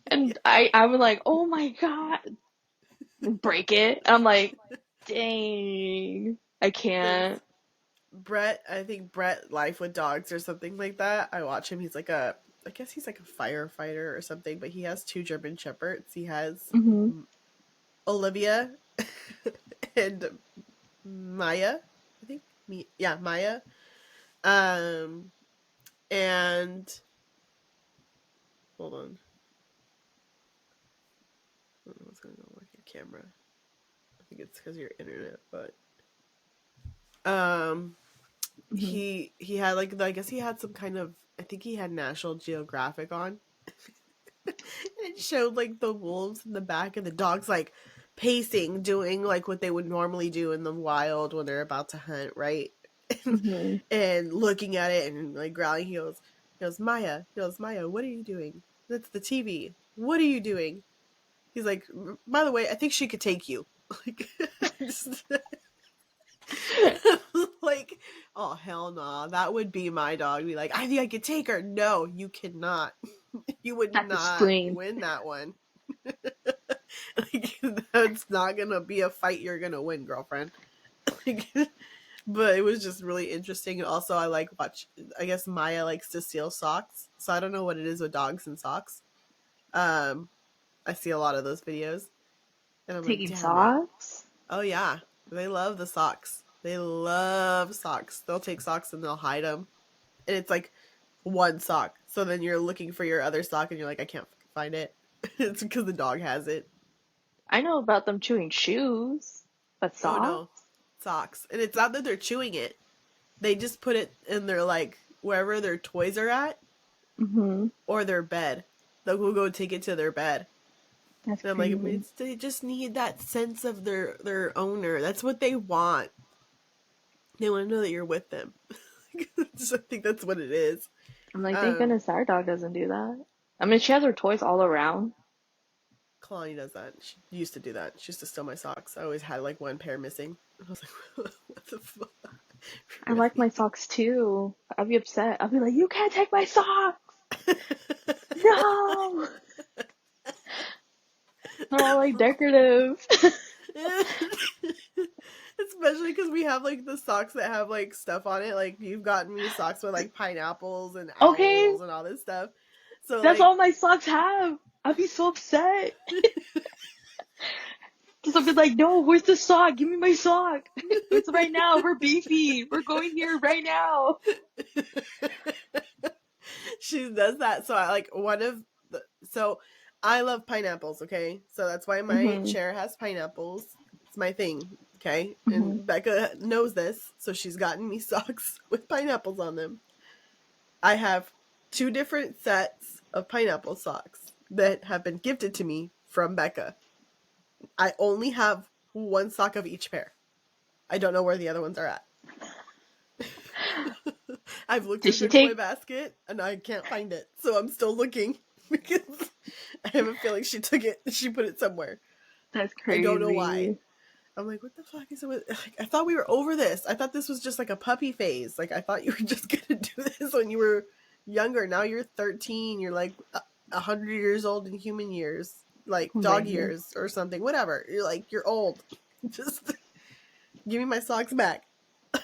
[SPEAKER 3] And I'm like, oh my god, break it. I'm like, dang, I
[SPEAKER 2] There's
[SPEAKER 3] can't.
[SPEAKER 2] Brett. I think Brett Life with Dogs or something like that. I watch him. He's like I guess he's like a firefighter or something. But he has 2 German Shepherds. He has
[SPEAKER 3] Hmm.
[SPEAKER 2] Olivia and Maya. I think Maya. And hold on. I don't know what's going on with your camera. I think it's because of your internet, but
[SPEAKER 3] Hmm.
[SPEAKER 2] he had like I guess he had some kind of, I think he had National Geographic on. It showed like the wolves in the back and the dogs like pacing, doing like what they would normally do in the wild when they're about to hunt, right?
[SPEAKER 3] Hmm.
[SPEAKER 2] And looking at it and like growling. Maya, what are you doing? That's the TV. What are you doing? He's like, by the way, I think she could take you. Like, just, like, oh hell no, that would be my dog. Be like, I think I could take her. No, you cannot. You would
[SPEAKER 3] At the
[SPEAKER 2] not
[SPEAKER 3] screen.
[SPEAKER 2] win that one. Like, that's not gonna be a fight you're gonna win, girlfriend. Like, but it was just really interesting. And also, I guess Maya likes to steal socks, so I don't know what it is with dogs and socks. I see a lot of those videos, and I'm like,
[SPEAKER 3] Taking
[SPEAKER 2] damn it.
[SPEAKER 3] socks?
[SPEAKER 2] Oh yeah, they love the socks. They love socks. They'll take socks and they'll hide them, and it's like one sock. So then you're looking for your other sock, and you're like, I can't find it. It's because the dog has it.
[SPEAKER 3] I know about them chewing shoes, but
[SPEAKER 2] Oh
[SPEAKER 3] socks?
[SPEAKER 2] no, socks. And it's not that they're chewing it. They just put it in their like wherever their toys are at,
[SPEAKER 3] Mm-hmm.
[SPEAKER 2] or their bed. They'll go take it to their bed.
[SPEAKER 3] That's
[SPEAKER 2] And I'm
[SPEAKER 3] crazy.
[SPEAKER 2] like, they just need that sense of their owner. That's what they want. They want to know that you're with them. So I think that's what it is.
[SPEAKER 3] I'm like, thank goodness our dog doesn't do that. I mean, she has her toys all around.
[SPEAKER 2] Kalani does that. She used to do that. She used to steal my socks. I always had like one pair missing. I was like, what the fuck?
[SPEAKER 3] I like my socks too. I'd be upset. I'd be like, you can't take my socks! No! They're all like decorative.
[SPEAKER 2] Especially because we have like the socks that have like stuff on it. Like, you've gotten me socks with like pineapples and
[SPEAKER 3] Okay,
[SPEAKER 2] owls and all this stuff. So
[SPEAKER 3] that's
[SPEAKER 2] like,
[SPEAKER 3] all my socks have. I'd be so upset. Because I'd be like, no, where's the sock? Give me my sock. It's right now. We're beefy. We're going here right now.
[SPEAKER 2] she does that. So I like so I love pineapples. Okay, so that's why my
[SPEAKER 3] Hmm.
[SPEAKER 2] chair has pineapples. It's my thing. Okay,
[SPEAKER 3] Hmm.
[SPEAKER 2] and Becca knows this, so she's gotten me socks with pineapples on them. I have 2 different sets of pineapple socks that have been gifted to me from Becca. I only have 1 sock of each pair. I don't know where the other ones are at. I've looked
[SPEAKER 3] Did
[SPEAKER 2] in
[SPEAKER 3] she
[SPEAKER 2] her toy
[SPEAKER 3] take?
[SPEAKER 2] basket and I can't find it, so I'm still looking. because I have a feeling she took it. She put it somewhere.
[SPEAKER 3] That's
[SPEAKER 2] I
[SPEAKER 3] crazy.
[SPEAKER 2] don't know why. I'm like, what the fuck is it with? Like, I thought we were over this. I thought this was just like a puppy phase. Like, I thought you were just gonna do this when you were younger. Now you're 13. You're like 100 years old in human years, like
[SPEAKER 3] Oh
[SPEAKER 2] dog
[SPEAKER 3] my
[SPEAKER 2] years or something. Whatever. You're like, you're old. Just give me my socks back.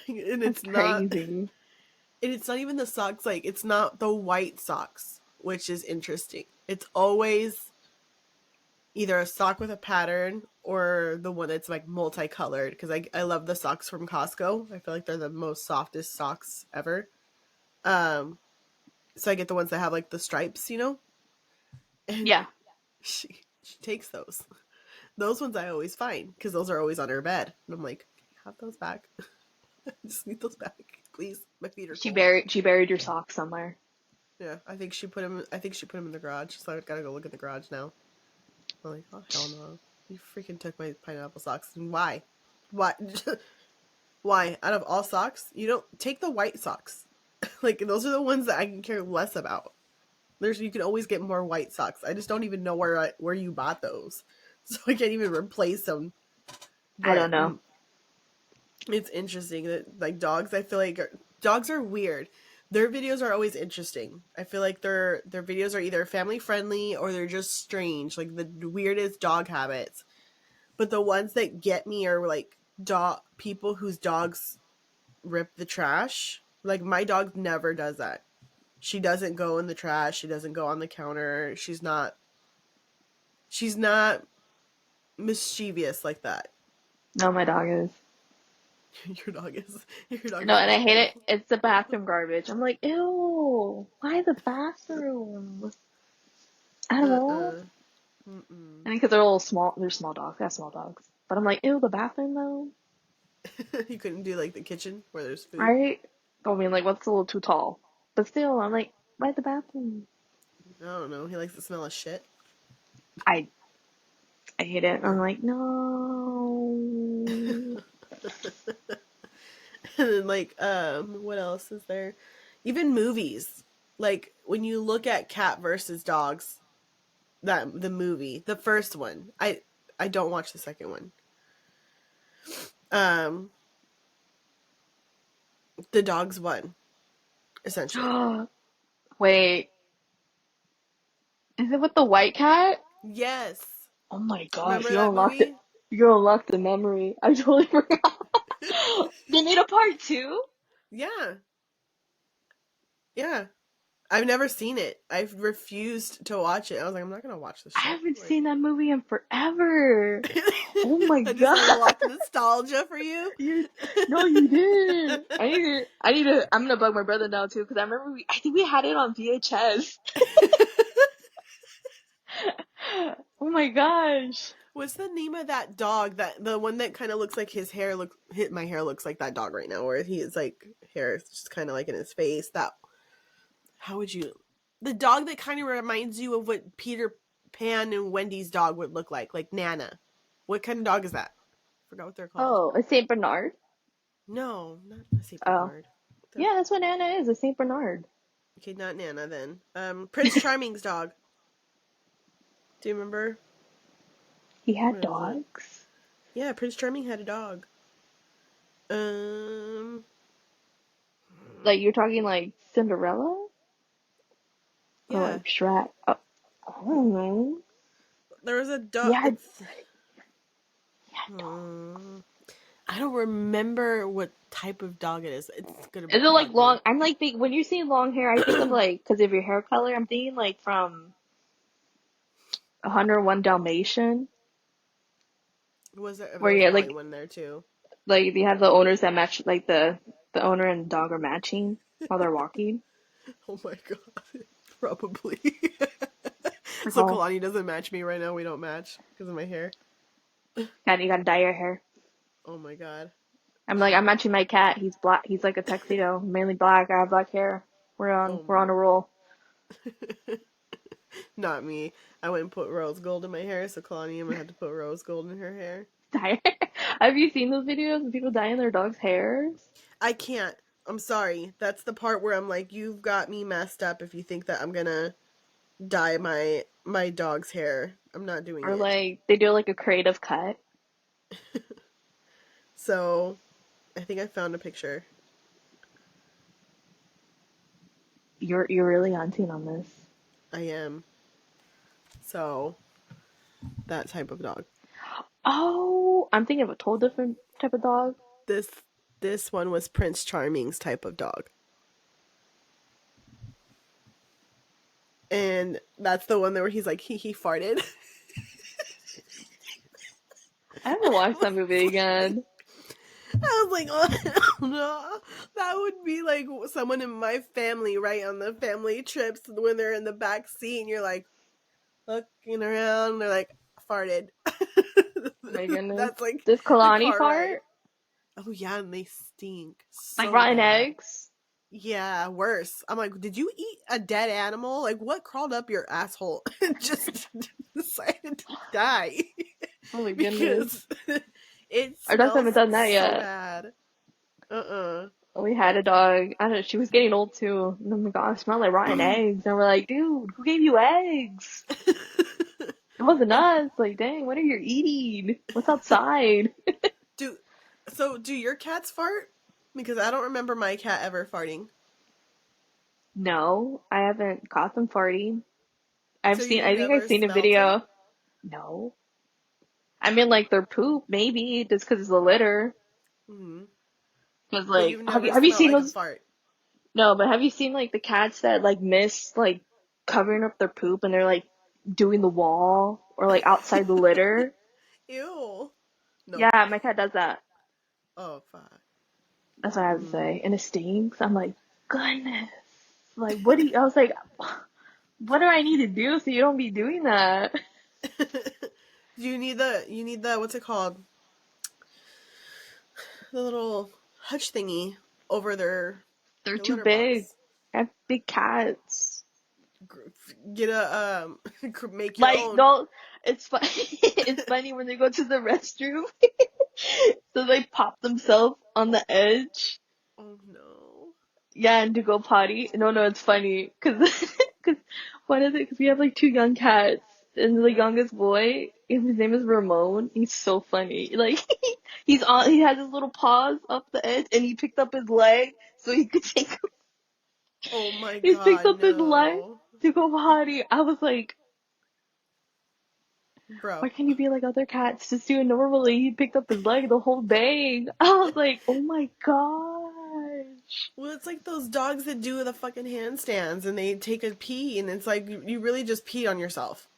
[SPEAKER 2] And
[SPEAKER 3] That's crazy.
[SPEAKER 2] and it's not even the socks. Like, it's not the white socks, which is interesting. It's always either a sock with a pattern or the one that's like multicolored, because I love the socks from Costco. I feel like they're the most softest socks ever. So I get the ones that have like the stripes, you know? And
[SPEAKER 3] Yeah.
[SPEAKER 2] she takes those. Those ones I always find, because those are always on her bed. And I'm like, can you have those back? I just need those back, please. My feet are cold.
[SPEAKER 3] She buried your socks somewhere.
[SPEAKER 2] Yeah, I think she put them in the garage, so I gotta go look at the garage now. I'm like, oh hell no. You freaking took my pineapple socks. And why? Why? Why? Out of all socks, you don't take the white socks. Like, those are the ones that I can care less about. You can always get more white socks. I just don't even know where you bought those, so I can't even replace them.
[SPEAKER 3] I don't know.
[SPEAKER 2] It's interesting that, like, dogs, I feel like dogs are weird. Their videos are always interesting. I feel like their videos are either family friendly or they're just strange, like the weirdest dog habits. But the ones that get me are like people whose dogs rip the trash. Like, my dog never does that. She doesn't go in the trash. She doesn't go on the counter. She's not mischievous like that.
[SPEAKER 3] No, my dog is.
[SPEAKER 2] Your dog is
[SPEAKER 3] No, and I hate it.
[SPEAKER 2] awful.
[SPEAKER 3] It's the bathroom garbage. I'm like, ew, why the bathroom? I don't know.
[SPEAKER 2] Mm-mm.
[SPEAKER 3] I mean, because they're a little small. They're small dogs. I have small dogs. But I'm like, ew, the bathroom though?
[SPEAKER 2] You couldn't do like the kitchen where there's food.
[SPEAKER 3] Right? I mean, like, what's a little too tall? But still, I'm like, why the bathroom?
[SPEAKER 2] I don't know. He likes the smell of shit.
[SPEAKER 3] I I hate it. I'm
[SPEAKER 2] Yeah.
[SPEAKER 3] like, no.
[SPEAKER 2] And then, like, what else is there? Even movies. Like, when you look at cat versus dogs, the movie, the first one, I don't watch the second one. The dogs won, essentially.
[SPEAKER 3] Wait, is it with the white cat?
[SPEAKER 2] Yes.
[SPEAKER 3] Oh my gosh,
[SPEAKER 2] Remember
[SPEAKER 3] you
[SPEAKER 2] that
[SPEAKER 3] unlocked it.
[SPEAKER 2] movie?
[SPEAKER 3] You unlocked the memory. I totally forgot. They made a part two?
[SPEAKER 2] Yeah. Yeah. I've never seen it. I've refused to watch it. I was like, I'm not gonna watch this
[SPEAKER 3] I
[SPEAKER 2] shit.
[SPEAKER 3] haven't
[SPEAKER 2] Like,
[SPEAKER 3] seen that movie in forever. Oh my
[SPEAKER 2] I just
[SPEAKER 3] god.
[SPEAKER 2] unlocked nostalgia for you.
[SPEAKER 3] No, you did. I'm gonna bug my brother now too, because I remember I think we had it on VHS. Oh my gosh.
[SPEAKER 2] What's the name of that dog? The one that kind of looks like my hair looks like that dog right now, where he is like hair is just kind of like in his face. The dog that kind of reminds you of what Peter Pan and Wendy's dog would look like Nana. What kind of dog is that? Forgot what they're called.
[SPEAKER 3] Oh, a Saint Bernard?
[SPEAKER 2] No, not a Saint
[SPEAKER 3] Oh.
[SPEAKER 2] Bernard.
[SPEAKER 3] Yeah, that's what Anna is, a Saint Bernard.
[SPEAKER 2] Okay, not Nana then. Prince Charming's dog. Do you remember?
[SPEAKER 3] He had
[SPEAKER 2] What is it?
[SPEAKER 3] dogs?
[SPEAKER 2] Yeah, Prince Charming had a dog.
[SPEAKER 3] Like, you're talking like Cinderella? Or
[SPEAKER 2] Yeah.
[SPEAKER 3] like Shrek? Oh, I don't know.
[SPEAKER 2] There was a dog.
[SPEAKER 3] Yeah,
[SPEAKER 2] I don't remember what type of dog it is. It's gonna
[SPEAKER 3] is it like
[SPEAKER 2] bug
[SPEAKER 3] long?
[SPEAKER 2] me.
[SPEAKER 3] I'm like, when you say long hair, I think of like, because of your hair color, I'm thinking like from 101 Dalmatian,
[SPEAKER 2] There
[SPEAKER 3] where
[SPEAKER 2] was
[SPEAKER 3] you
[SPEAKER 2] probably one there too.
[SPEAKER 3] like you have the owners that match, like the owner and dog are matching while they're walking.
[SPEAKER 2] Oh my god, probably.
[SPEAKER 3] Like,
[SPEAKER 2] So
[SPEAKER 3] oh,
[SPEAKER 2] Kalani doesn't match me right now. We don't match because of my hair.
[SPEAKER 3] and you gotta dye your hair.
[SPEAKER 2] Oh my god.
[SPEAKER 3] I'm like, I'm matching my cat. He's black. He's like a tuxedo, mainly black. I have black hair.
[SPEAKER 2] Oh
[SPEAKER 3] We're on a roll.
[SPEAKER 2] Not me. I went and put rose gold in my hair, so Kalani Emma had to put rose gold in her hair.
[SPEAKER 3] Dye. Have you seen those videos of people dyeing their dog's hairs?
[SPEAKER 2] I can't. I'm sorry. That's the part where I'm like, you've got me messed up if you think that I'm gonna dye my dog's hair. I'm not doing
[SPEAKER 3] Or
[SPEAKER 2] it.
[SPEAKER 3] like they do like a creative cut.
[SPEAKER 2] So, I think I found a picture.
[SPEAKER 3] You're really hunting on this.
[SPEAKER 2] I am. So, that type of dog.
[SPEAKER 3] Oh, I'm thinking of a total different type of dog.
[SPEAKER 2] This this one was Prince Charming's type of dog. And that's the one where he's like he farted.
[SPEAKER 3] I haven't watched that movie again.
[SPEAKER 2] I was like, oh no, that would be like someone in my family, right, on the family trips when they're in the back seat and you're like looking around, they're like farted.
[SPEAKER 3] Oh my goodness.
[SPEAKER 2] That's like
[SPEAKER 3] Does
[SPEAKER 2] the
[SPEAKER 3] Kalani
[SPEAKER 2] car ride.
[SPEAKER 3] fart?
[SPEAKER 2] Oh yeah, and they stink
[SPEAKER 3] Like
[SPEAKER 2] so
[SPEAKER 3] rotten
[SPEAKER 2] bad.
[SPEAKER 3] eggs?
[SPEAKER 2] Yeah, worse. I'm like, did you eat a dead animal? Like, what crawled up your asshole and just decided to die?
[SPEAKER 3] Oh my goodness.
[SPEAKER 2] Because it
[SPEAKER 3] Our dogs
[SPEAKER 2] smells
[SPEAKER 3] haven't done that
[SPEAKER 2] so
[SPEAKER 3] yet.
[SPEAKER 2] bad. Uh-uh.
[SPEAKER 3] We had a dog. I don't know, she was getting old too. And oh my god, it smelled like rotten eggs. And we're like, dude, who gave you eggs? It wasn't us. Like, dang, what are you eating? What's outside?
[SPEAKER 2] do your cats fart? Because I don't remember my cat ever farting.
[SPEAKER 3] No, I haven't caught them farting.
[SPEAKER 2] So you've
[SPEAKER 3] I think I've
[SPEAKER 2] never
[SPEAKER 3] seen a
[SPEAKER 2] smelled them?
[SPEAKER 3] video. No. I mean, like their poop, maybe, just because it's a litter.
[SPEAKER 2] Mm-hmm.
[SPEAKER 3] Because,
[SPEAKER 2] But
[SPEAKER 3] like,
[SPEAKER 2] you've never
[SPEAKER 3] have you
[SPEAKER 2] smelled
[SPEAKER 3] seen
[SPEAKER 2] like a
[SPEAKER 3] those?
[SPEAKER 2] fart.
[SPEAKER 3] No, but have you seen, like, the cats that, like, miss, like, covering up their poop and they're, like, doing the wall or, like, outside the litter?
[SPEAKER 2] Ew. Nope.
[SPEAKER 3] Yeah, my cat does that.
[SPEAKER 2] Oh, fuck.
[SPEAKER 3] That's what I have to
[SPEAKER 2] Mm.
[SPEAKER 3] say. And it stinks. I'm like, goodness. Like, I was like, what do I need to do so you don't be doing that?
[SPEAKER 2] You need the what's it called? The little hutch thingy over
[SPEAKER 3] They're
[SPEAKER 2] the
[SPEAKER 3] too
[SPEAKER 2] litter
[SPEAKER 3] big.
[SPEAKER 2] box.
[SPEAKER 3] I have big cats.
[SPEAKER 2] Get a make your
[SPEAKER 3] Like,
[SPEAKER 2] own.
[SPEAKER 3] no, it's fun. It's funny when they go to the restroom. So they pop themselves on the edge.
[SPEAKER 2] Oh no.
[SPEAKER 3] Yeah, and to go potty. No, no, it's funny. Cause what is it? Because we have like two young cats. And the youngest boy, his name is Ramon. He's so funny. Like, he has his little paws up the edge and he picked up his leg so he could take,
[SPEAKER 2] Oh my
[SPEAKER 3] he picked
[SPEAKER 2] god,
[SPEAKER 3] up his leg
[SPEAKER 2] no.
[SPEAKER 3] to go potty. I was like, why
[SPEAKER 2] Bro.
[SPEAKER 3] can't you be like other cats? Just do it normally. He picked up his leg the whole day. I was like, oh my gosh.
[SPEAKER 2] Well, it's like those dogs that do the fucking handstands and they take a pee and it's like you really just peed on yourself.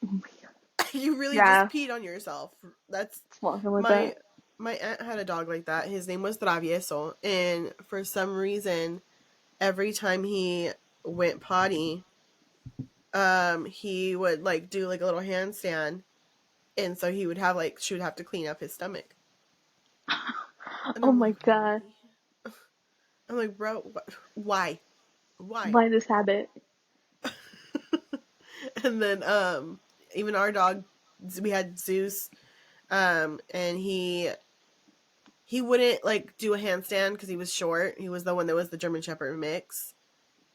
[SPEAKER 3] Oh my God.
[SPEAKER 2] You really just
[SPEAKER 3] Yeah,
[SPEAKER 2] peed on yourself. That's
[SPEAKER 3] it's walking with
[SPEAKER 2] my
[SPEAKER 3] that.
[SPEAKER 2] my aunt had a dog like that. His name was Travieso, and for some reason, every time he went potty, he would like do like a little handstand, and so he would have like she would have to clean up his stomach, and
[SPEAKER 3] Oh
[SPEAKER 2] I'm
[SPEAKER 3] my
[SPEAKER 2] like,
[SPEAKER 3] God.
[SPEAKER 2] really? I'm like, bro, why, why?
[SPEAKER 3] Why this habit?
[SPEAKER 2] And then even our dog, we had Zeus, and he wouldn't like do a handstand because he was short. He was the one that was the German Shepherd mix.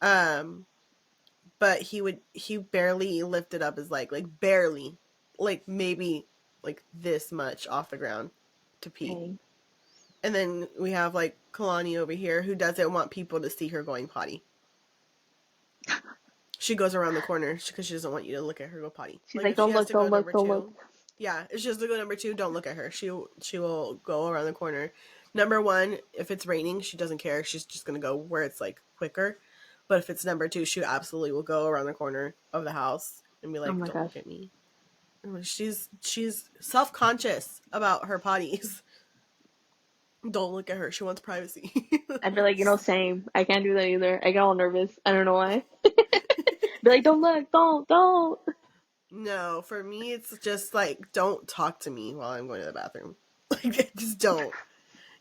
[SPEAKER 2] Um, but he barely lifted up his leg, like barely, like maybe like this much off the ground to pee.
[SPEAKER 3] Dang.
[SPEAKER 2] And then we have like Kalani over here who doesn't want people to see her going potty. She goes around the corner because she doesn't want you to look at her go potty.
[SPEAKER 3] She's
[SPEAKER 2] Like
[SPEAKER 3] like,
[SPEAKER 2] if she
[SPEAKER 3] don't
[SPEAKER 2] has
[SPEAKER 3] look,
[SPEAKER 2] to go
[SPEAKER 3] don't look,
[SPEAKER 2] number
[SPEAKER 3] don't
[SPEAKER 2] two,
[SPEAKER 3] look.
[SPEAKER 2] yeah, if she has to go number two, don't look at her. She will go around the corner. Number one, if it's raining, she doesn't care. She's just gonna go where it's like quicker. But if it's number two, she absolutely will go around the corner of the house and be
[SPEAKER 3] Oh
[SPEAKER 2] like,
[SPEAKER 3] my
[SPEAKER 2] "Don't
[SPEAKER 3] gosh.
[SPEAKER 2] look at me." She's self-conscious about her potties. Don't look at her. She wants privacy.
[SPEAKER 3] I'd be like, same. I can't do that either. I get all nervous. I don't know why. Be like, don't look, don't.
[SPEAKER 2] No, for me, it's just like, don't talk to me while I'm going to the bathroom. Like, just don't.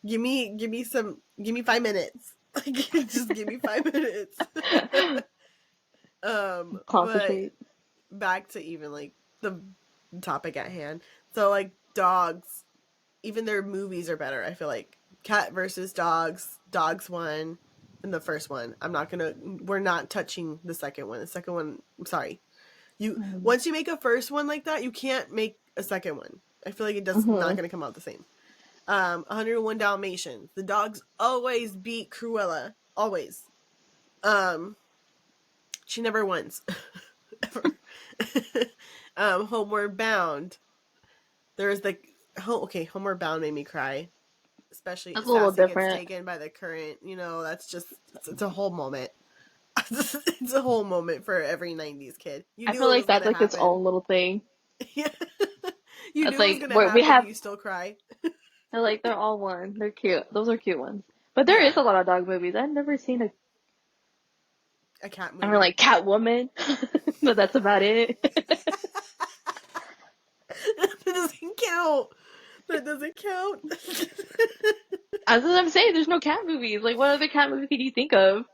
[SPEAKER 2] Give me 5 minutes. Like, just give me 5 minutes. But
[SPEAKER 3] Concentrate.
[SPEAKER 2] back to even like the topic at hand. So like dogs, even their movies are better. I feel like Cat versus Dogs. Dogs won. in the first one. We're not touching the second one. The second one, I'm sorry. Once you make a first one like that, you can't make a second one. I feel like it's not going to come out the same. 101 Dalmatians. The dogs always beat Cruella. Always. She never wins. Ever. Homeward Bound. There's Homeward Bound made me cry. Especially
[SPEAKER 3] That's a little
[SPEAKER 2] Sassy
[SPEAKER 3] different.
[SPEAKER 2] gets taken by the current. That's just, it's a whole moment. It's a whole moment for every 90s kid.
[SPEAKER 3] I feel like that's like its own little thing.
[SPEAKER 2] Yeah. You
[SPEAKER 3] That's
[SPEAKER 2] knew it was going to happen, you still cry.
[SPEAKER 3] They're all one. They're cute. Those are cute ones. But there is a lot of dog movies. I've never seen
[SPEAKER 2] a cat movie.
[SPEAKER 3] I mean, like Catwoman, but that's about it.
[SPEAKER 2] That doesn't count. That doesn't count.
[SPEAKER 3] As I'm saying, there's no cat movies. Like, what other cat movie can you think of?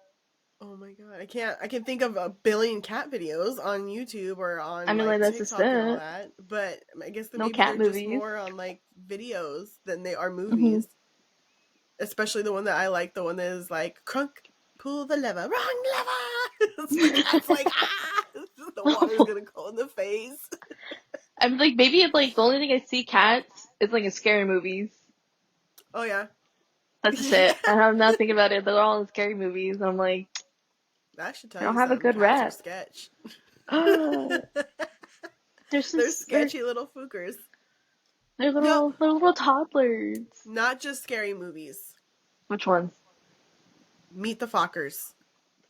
[SPEAKER 2] Oh my god, I can think of a billion cat videos on YouTube or on
[SPEAKER 3] that's
[SPEAKER 2] TikTok and all that. But I guess
[SPEAKER 3] no
[SPEAKER 2] maybe
[SPEAKER 3] cat
[SPEAKER 2] they're
[SPEAKER 3] movies.
[SPEAKER 2] just more on videos than they are movies. Mm-hmm. Especially the one that I like, the one that is Crunk, pull the lever, wrong lever. It's like the water's gonna go in the face.
[SPEAKER 3] I'm maybe it's the only thing I see cats is in scary movies.
[SPEAKER 2] Oh yeah.
[SPEAKER 3] That's just it. I'm not thinking about it. They're all in scary movies. I'm like,
[SPEAKER 2] that should tell
[SPEAKER 3] I don't
[SPEAKER 2] you
[SPEAKER 3] have a good rep.
[SPEAKER 2] Sketch.
[SPEAKER 3] They're
[SPEAKER 2] sketchy little fookers.
[SPEAKER 3] They're little toddlers.
[SPEAKER 2] Not just scary movies.
[SPEAKER 3] Which ones?
[SPEAKER 2] Meet the Fockers.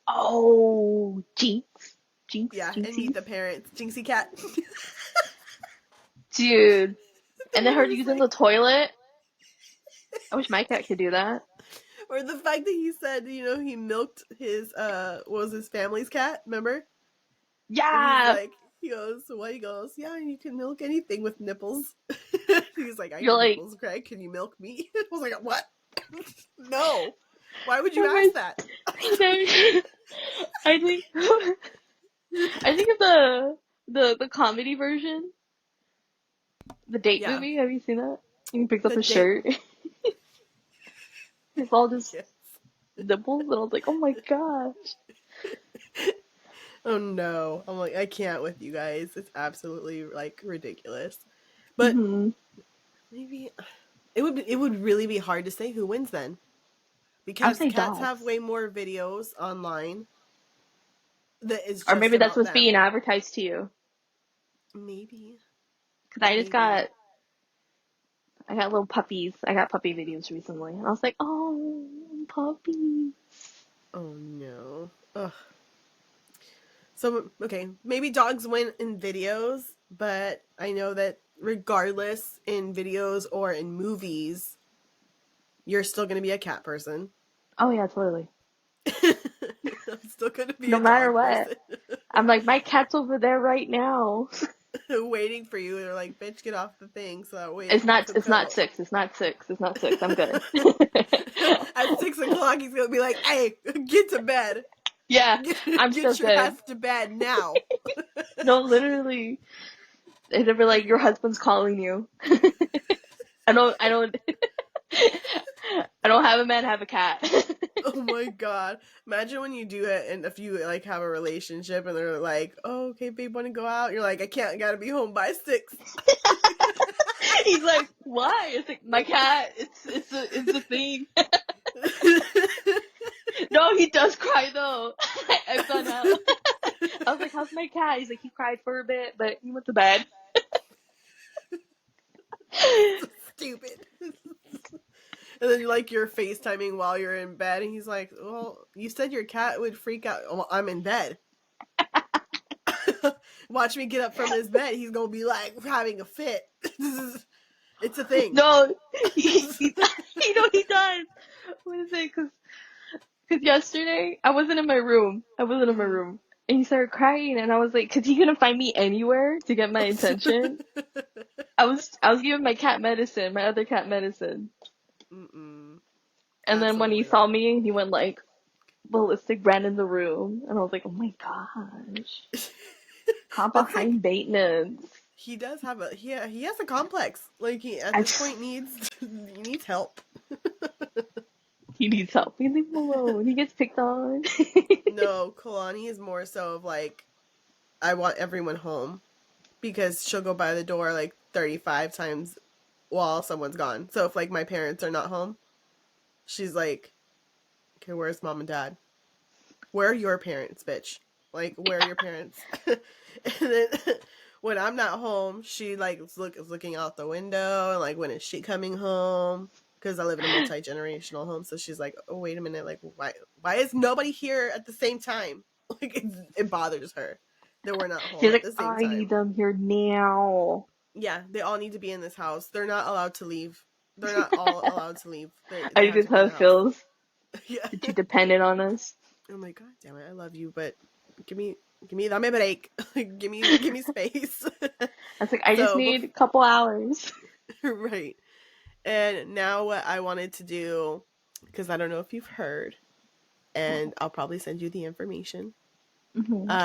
[SPEAKER 3] Oh, Jinx.
[SPEAKER 2] Yeah,
[SPEAKER 3] Jinxies.
[SPEAKER 2] And Meet the Parents. Jinxie Cat.
[SPEAKER 3] Dude. And then her using the toilet. I wish my cat could do that.
[SPEAKER 2] Or the fact that he said, he milked his, what was his family's cat, remember?
[SPEAKER 3] Yeah!
[SPEAKER 2] And he goes, what? He goes, yeah, you can milk anything with nipples. He's like, I have nipples, Greg, can you milk me? I was like, what? No. Why would you ask that?
[SPEAKER 3] I think of the comedy version. The date movie, have you seen that? He picks up his shirt. It's all just nipples, and I was like, oh my gosh.
[SPEAKER 2] Oh no. I'm like, I can't with you guys. It's absolutely ridiculous. But maybe it would really be hard to say who wins then. Because cats
[SPEAKER 3] dogs
[SPEAKER 2] have way more videos online.
[SPEAKER 3] Or maybe that's what's being advertised to you.
[SPEAKER 2] Maybe.
[SPEAKER 3] Because I got little puppies. I got puppy videos recently. And I was like, oh, puppies.
[SPEAKER 2] Oh, no. Ugh. So, okay, maybe dogs win in videos, but I know that regardless in videos or in movies, you're still going to be a cat person.
[SPEAKER 3] Oh, yeah, totally.
[SPEAKER 2] I'm still going to be
[SPEAKER 3] no
[SPEAKER 2] a
[SPEAKER 3] matter
[SPEAKER 2] dog
[SPEAKER 3] what.
[SPEAKER 2] person.
[SPEAKER 3] I'm like, my cat's over there right now.
[SPEAKER 2] Waiting for you. They're like, bitch, get off the thing. So that way
[SPEAKER 3] it's not 6. It's not 6. I'm good.
[SPEAKER 2] At 6 o'clock, he's going to be like, hey, get to bed.
[SPEAKER 3] Yeah, I'm
[SPEAKER 2] get
[SPEAKER 3] still
[SPEAKER 2] your
[SPEAKER 3] good.
[SPEAKER 2] ass to bed now.
[SPEAKER 3] No, literally. They'd be like, your husband's calling you. I don't have a man, have a cat.
[SPEAKER 2] Oh my god. Imagine when you do it and if you have a relationship and they're like, oh, okay, babe, want to go out? You're like, I can't, I gotta be home by 6.
[SPEAKER 3] He's like, why? It's like, my cat, it's a thing. No, he does cry though. I found out. I was like, how's my cat? He's like, he cried for a bit, but he went to bed.
[SPEAKER 2] So stupid. And then you're FaceTiming while you're in bed, and he's like, well, you said your cat would freak out. Well, I'm in bed. Watch me get up from his bed. He's gonna be having a fit. It's a thing.
[SPEAKER 3] No, he does. What is it? Because yesterday, I wasn't in my room. And he started crying, and I was like, because he couldn't find me anywhere to get my attention. I was giving my cat medicine, my other cat medicine.
[SPEAKER 2] Mm-mm.
[SPEAKER 3] And then when he saw me, he went ballistic, ran in the room, and I was like, oh my gosh. Behind maintenance.
[SPEAKER 2] He does have he has a complex. He at this point needs help.
[SPEAKER 3] He needs help. We leave him alone. He gets picked on.
[SPEAKER 2] No, Kalani is more so of like, I want everyone home because she'll go by the door like 35 times while someone's gone. So if like my parents are not home, she's like, okay, where's mom and dad? Where are your parents, bitch? Like, where are your parents? And then when I'm not home, she like is looking out the window and like, when is she coming home? Because I live in a multi-generational home, so she's like, oh, wait a minute, like, why is nobody here at the same time? Like, it bothers her that we're not home
[SPEAKER 3] She's
[SPEAKER 2] at
[SPEAKER 3] like,
[SPEAKER 2] the same
[SPEAKER 3] I need
[SPEAKER 2] time.
[SPEAKER 3] them here now.
[SPEAKER 2] Yeah, they all need to be in this house. They're not allowed to leave. They're not all allowed to leave. They
[SPEAKER 3] I
[SPEAKER 2] have to
[SPEAKER 3] just
[SPEAKER 2] be in
[SPEAKER 3] how
[SPEAKER 2] the
[SPEAKER 3] it
[SPEAKER 2] house.
[SPEAKER 3] feels
[SPEAKER 2] Yeah.
[SPEAKER 3] that you're dependent on us.
[SPEAKER 2] I'm like, God damn it, I love you, but give me dame break. give me space.
[SPEAKER 3] I was like, I just
[SPEAKER 2] So
[SPEAKER 3] need a couple hours.
[SPEAKER 2] right. And now what I wanted to do, because I don't know if you've heard, and I'll probably send you the information.
[SPEAKER 3] Mm-hmm.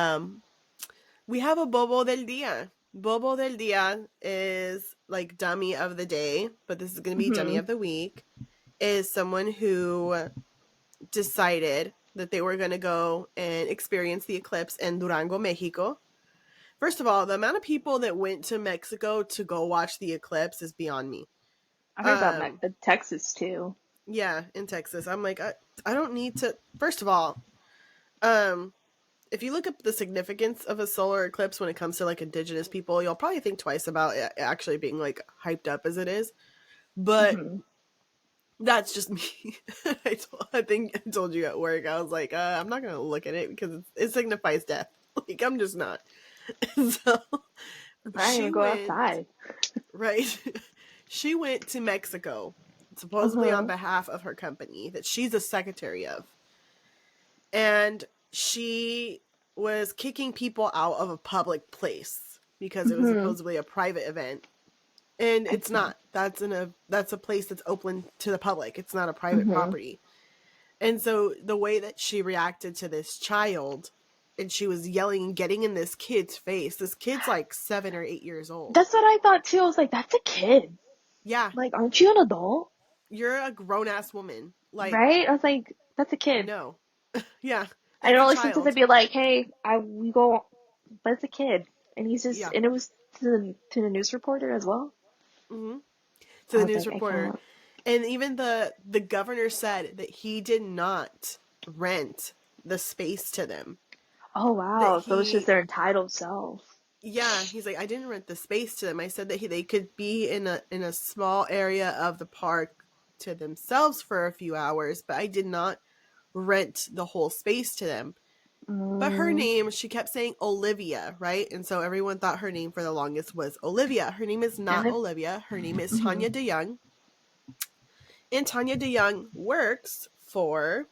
[SPEAKER 2] We have a Bobo del Dia. Bobo del Dia is like dummy of the day, but this is going to be dummy
[SPEAKER 3] Mm-hmm.
[SPEAKER 2] of the week. Is someone who decided that they were going to go and experience the eclipse in Durango, Mexico. First of all, the amount of people that went to Mexico to go watch the eclipse is beyond me.
[SPEAKER 3] I heard about Texas too.
[SPEAKER 2] Yeah, in Texas. I'm like, I don't need to. First of all, if you look up the significance of a solar eclipse when it comes to like indigenous people, you'll probably think twice about it actually being like hyped up as it is. But
[SPEAKER 3] Mm-hmm.
[SPEAKER 2] that's just me. I think I told you at work, I was like, I'm not gonna look at it because it signifies death. Like, I'm just not. So
[SPEAKER 3] I didn't
[SPEAKER 2] she
[SPEAKER 3] even go
[SPEAKER 2] went,
[SPEAKER 3] outside.
[SPEAKER 2] right? She went to Mexico, supposedly on
[SPEAKER 3] Uh-huh.
[SPEAKER 2] behalf of her company that she's a secretary of. And she was kicking people out of a public place because it was
[SPEAKER 3] Mm-hmm.
[SPEAKER 2] supposedly a private event. And
[SPEAKER 3] I
[SPEAKER 2] it's
[SPEAKER 3] see.
[SPEAKER 2] not. That's a place that's open to the public. It's not a private
[SPEAKER 3] Mm-hmm.
[SPEAKER 2] property. And so the way that she reacted to this child, and she was yelling and getting in this kid's face. This kid's like 7 or 8 years old.
[SPEAKER 3] That's what I thought too. I was like, that's a kid.
[SPEAKER 2] Yeah,
[SPEAKER 3] Like, aren't you an adult?
[SPEAKER 2] you're a grown ass woman. Like,
[SPEAKER 3] Right? I was like, that's a kid.
[SPEAKER 2] no. Yeah,
[SPEAKER 3] I
[SPEAKER 2] that's a
[SPEAKER 3] normally sometimes I'd
[SPEAKER 2] child.
[SPEAKER 3] be like, hey, we go, but it's a kid, and he's just,
[SPEAKER 2] Yeah.
[SPEAKER 3] and it was to the news reporter as well.
[SPEAKER 2] Mm-hmm. To
[SPEAKER 3] I
[SPEAKER 2] the
[SPEAKER 3] was
[SPEAKER 2] news
[SPEAKER 3] like, I
[SPEAKER 2] reporter.
[SPEAKER 3] can't.
[SPEAKER 2] And even the governor said that he did not rent the space to them.
[SPEAKER 3] Oh
[SPEAKER 2] That
[SPEAKER 3] wow, so it's just
[SPEAKER 2] he,
[SPEAKER 3] their entitled self.
[SPEAKER 2] yeah, he's like, I didn't rent the space to them. I said that they could be in a small area of the park to themselves for a few hours, but I did not rent the whole space to them. But her
[SPEAKER 3] Mm,
[SPEAKER 2] name, she kept saying Olivia, right? And so everyone thought her name for the longest was Olivia. Her name is
[SPEAKER 3] and
[SPEAKER 2] not
[SPEAKER 3] it,
[SPEAKER 2] Olivia. Her name is
[SPEAKER 3] mhm.
[SPEAKER 2] Tanya DeYoung. And Tanya DeYoung works for,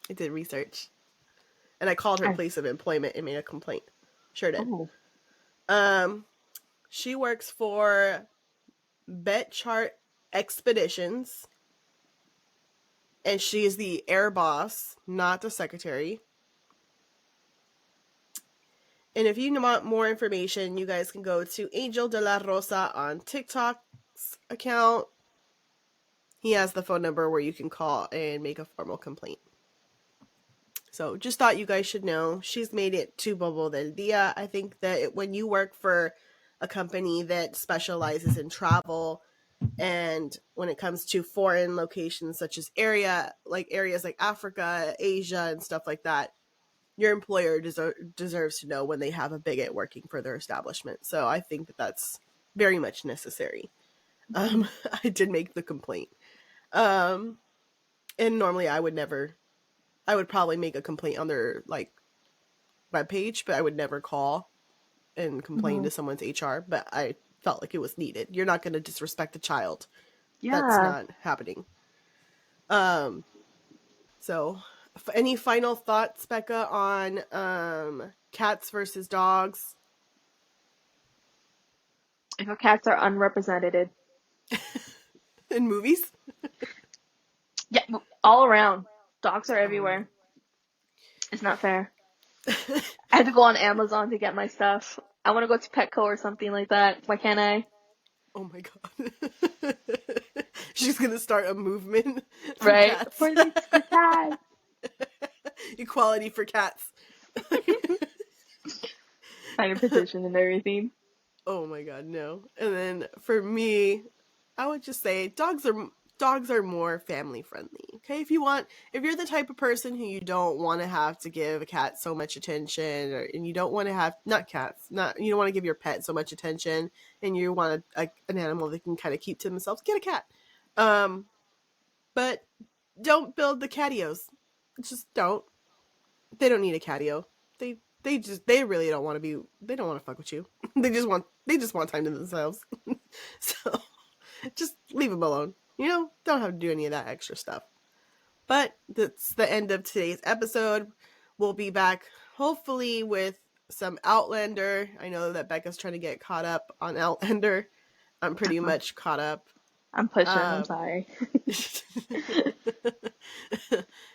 [SPEAKER 2] I did research, and I called her
[SPEAKER 3] I,
[SPEAKER 2] place of employment and made a complaint. Sure did.
[SPEAKER 3] oh,
[SPEAKER 2] Um, she works for Betchart Expeditions, and she is the air boss, not the secretary. And if you want more information, you guys can go to Angel de la Rosa on TikTok's account. He has the phone number where you can call and make a formal complaint. So just thought you guys should know. She's made it to Bobo del Dia. I think that when you work for a company that specializes in travel, and when it comes to foreign locations such as areas like Africa, Asia, and stuff like that, your employer deserves to know when they have a bigot working for their establishment. So I think that that's very much necessary. I did make the complaint. And normally I would probably make a complaint on their like webpage, but I would never call and complain
[SPEAKER 3] mhm.
[SPEAKER 2] to someone's HR. But I felt like it was needed. You're not going to disrespect a child. That's
[SPEAKER 3] Yeah.
[SPEAKER 2] not happening. Um, so any final thoughts, Becca, on cats versus dogs?
[SPEAKER 3] I feel cats are unrepresented.
[SPEAKER 2] In movies?
[SPEAKER 3] Yeah, all around. Dogs are
[SPEAKER 2] Oh no.
[SPEAKER 3] everywhere. It's not fair. I had to go on Amazon to get my stuff. I want to go to Petco or something like that. Why can't I?
[SPEAKER 2] Oh my god. She's gonna start a movement for
[SPEAKER 3] Right?
[SPEAKER 2] cats.
[SPEAKER 3] For cats.
[SPEAKER 2] Equality for cats.
[SPEAKER 3] Sign a petition and everything.
[SPEAKER 2] Oh my god, no. And then for me, I would just say dogs are more family friendly. Okay, if you're the type of person who you don't want to have to give a cat so much attention, and you don't want to have you don't want to give your pet so much attention, and you want an animal that can kind of keep to themselves, get a cat. But don't build the catios. Just don't. They don't need a catio. They really don't want to they don't want to fuck with you. They just want time to themselves. So just leave them alone. Don't have to do any of that extra stuff. But that's the end of today's episode. We'll be back hopefully with some Outlander. I know that Becca's trying to get caught up on Outlander. I'm pretty much caught up.
[SPEAKER 3] I'm pushing. I'm sorry.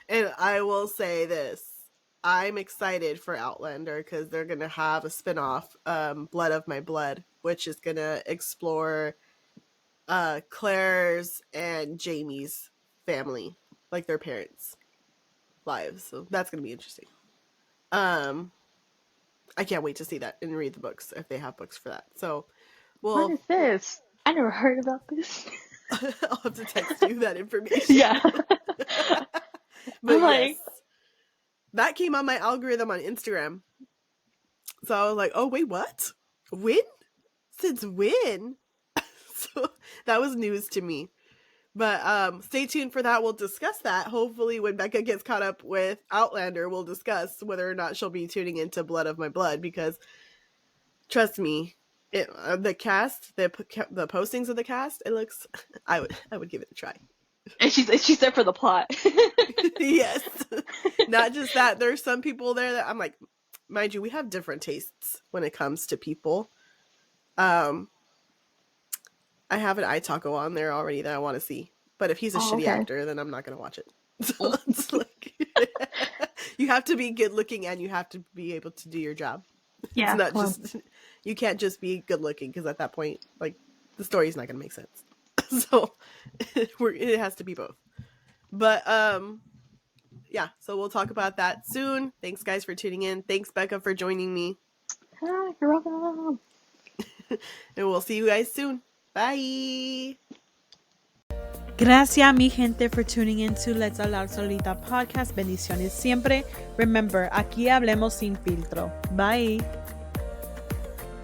[SPEAKER 2] And I will say this. I'm excited for Outlander because they're going to have a spinoff, Blood of My Blood, which is going to explore Claire's and Jamie's family, like their parents' lives. So that's going to be interesting. I can't wait to see that and read the books if they have books for that. So,
[SPEAKER 3] what is this? I never heard about this.
[SPEAKER 2] I'll have to text you that information.
[SPEAKER 3] Yeah.
[SPEAKER 2] But
[SPEAKER 3] like,
[SPEAKER 2] yes, that came on my algorithm on Instagram. So I was like, oh, wait, what? When? Since when? So that was news to me. But stay tuned for that. We'll discuss that. Hopefully when Becca gets caught up with Outlander, we'll discuss whether or not she'll be tuning into Blood of My Blood. Because trust me, the cast, the postings of the cast, it looks, I would give it a try.
[SPEAKER 3] and she's there for the plot.
[SPEAKER 2] Yes. Not just that. There's some people there that I'm like, mind you, we have different tastes when it comes to people. I have an iTaco on there already that I want to see. But if he's a shitty actor, then I'm not going to watch it. So it's like, you have to be good looking and you have to be able to do your job.
[SPEAKER 3] Yeah.
[SPEAKER 2] It's not just, you can't just be good looking because at that point, like, the story's not going to make sense. So it has to be both. But yeah, so we'll talk about that soon. Thanks guys for tuning in. Thanks Becca for joining me.
[SPEAKER 3] You're welcome.
[SPEAKER 2] And we'll see you guys soon. Bye.
[SPEAKER 1] Gracias, mi gente, for tuning in to Let's Hablar Solita podcast. Bendiciones siempre. Remember, aquí hablemos sin filtro. Bye.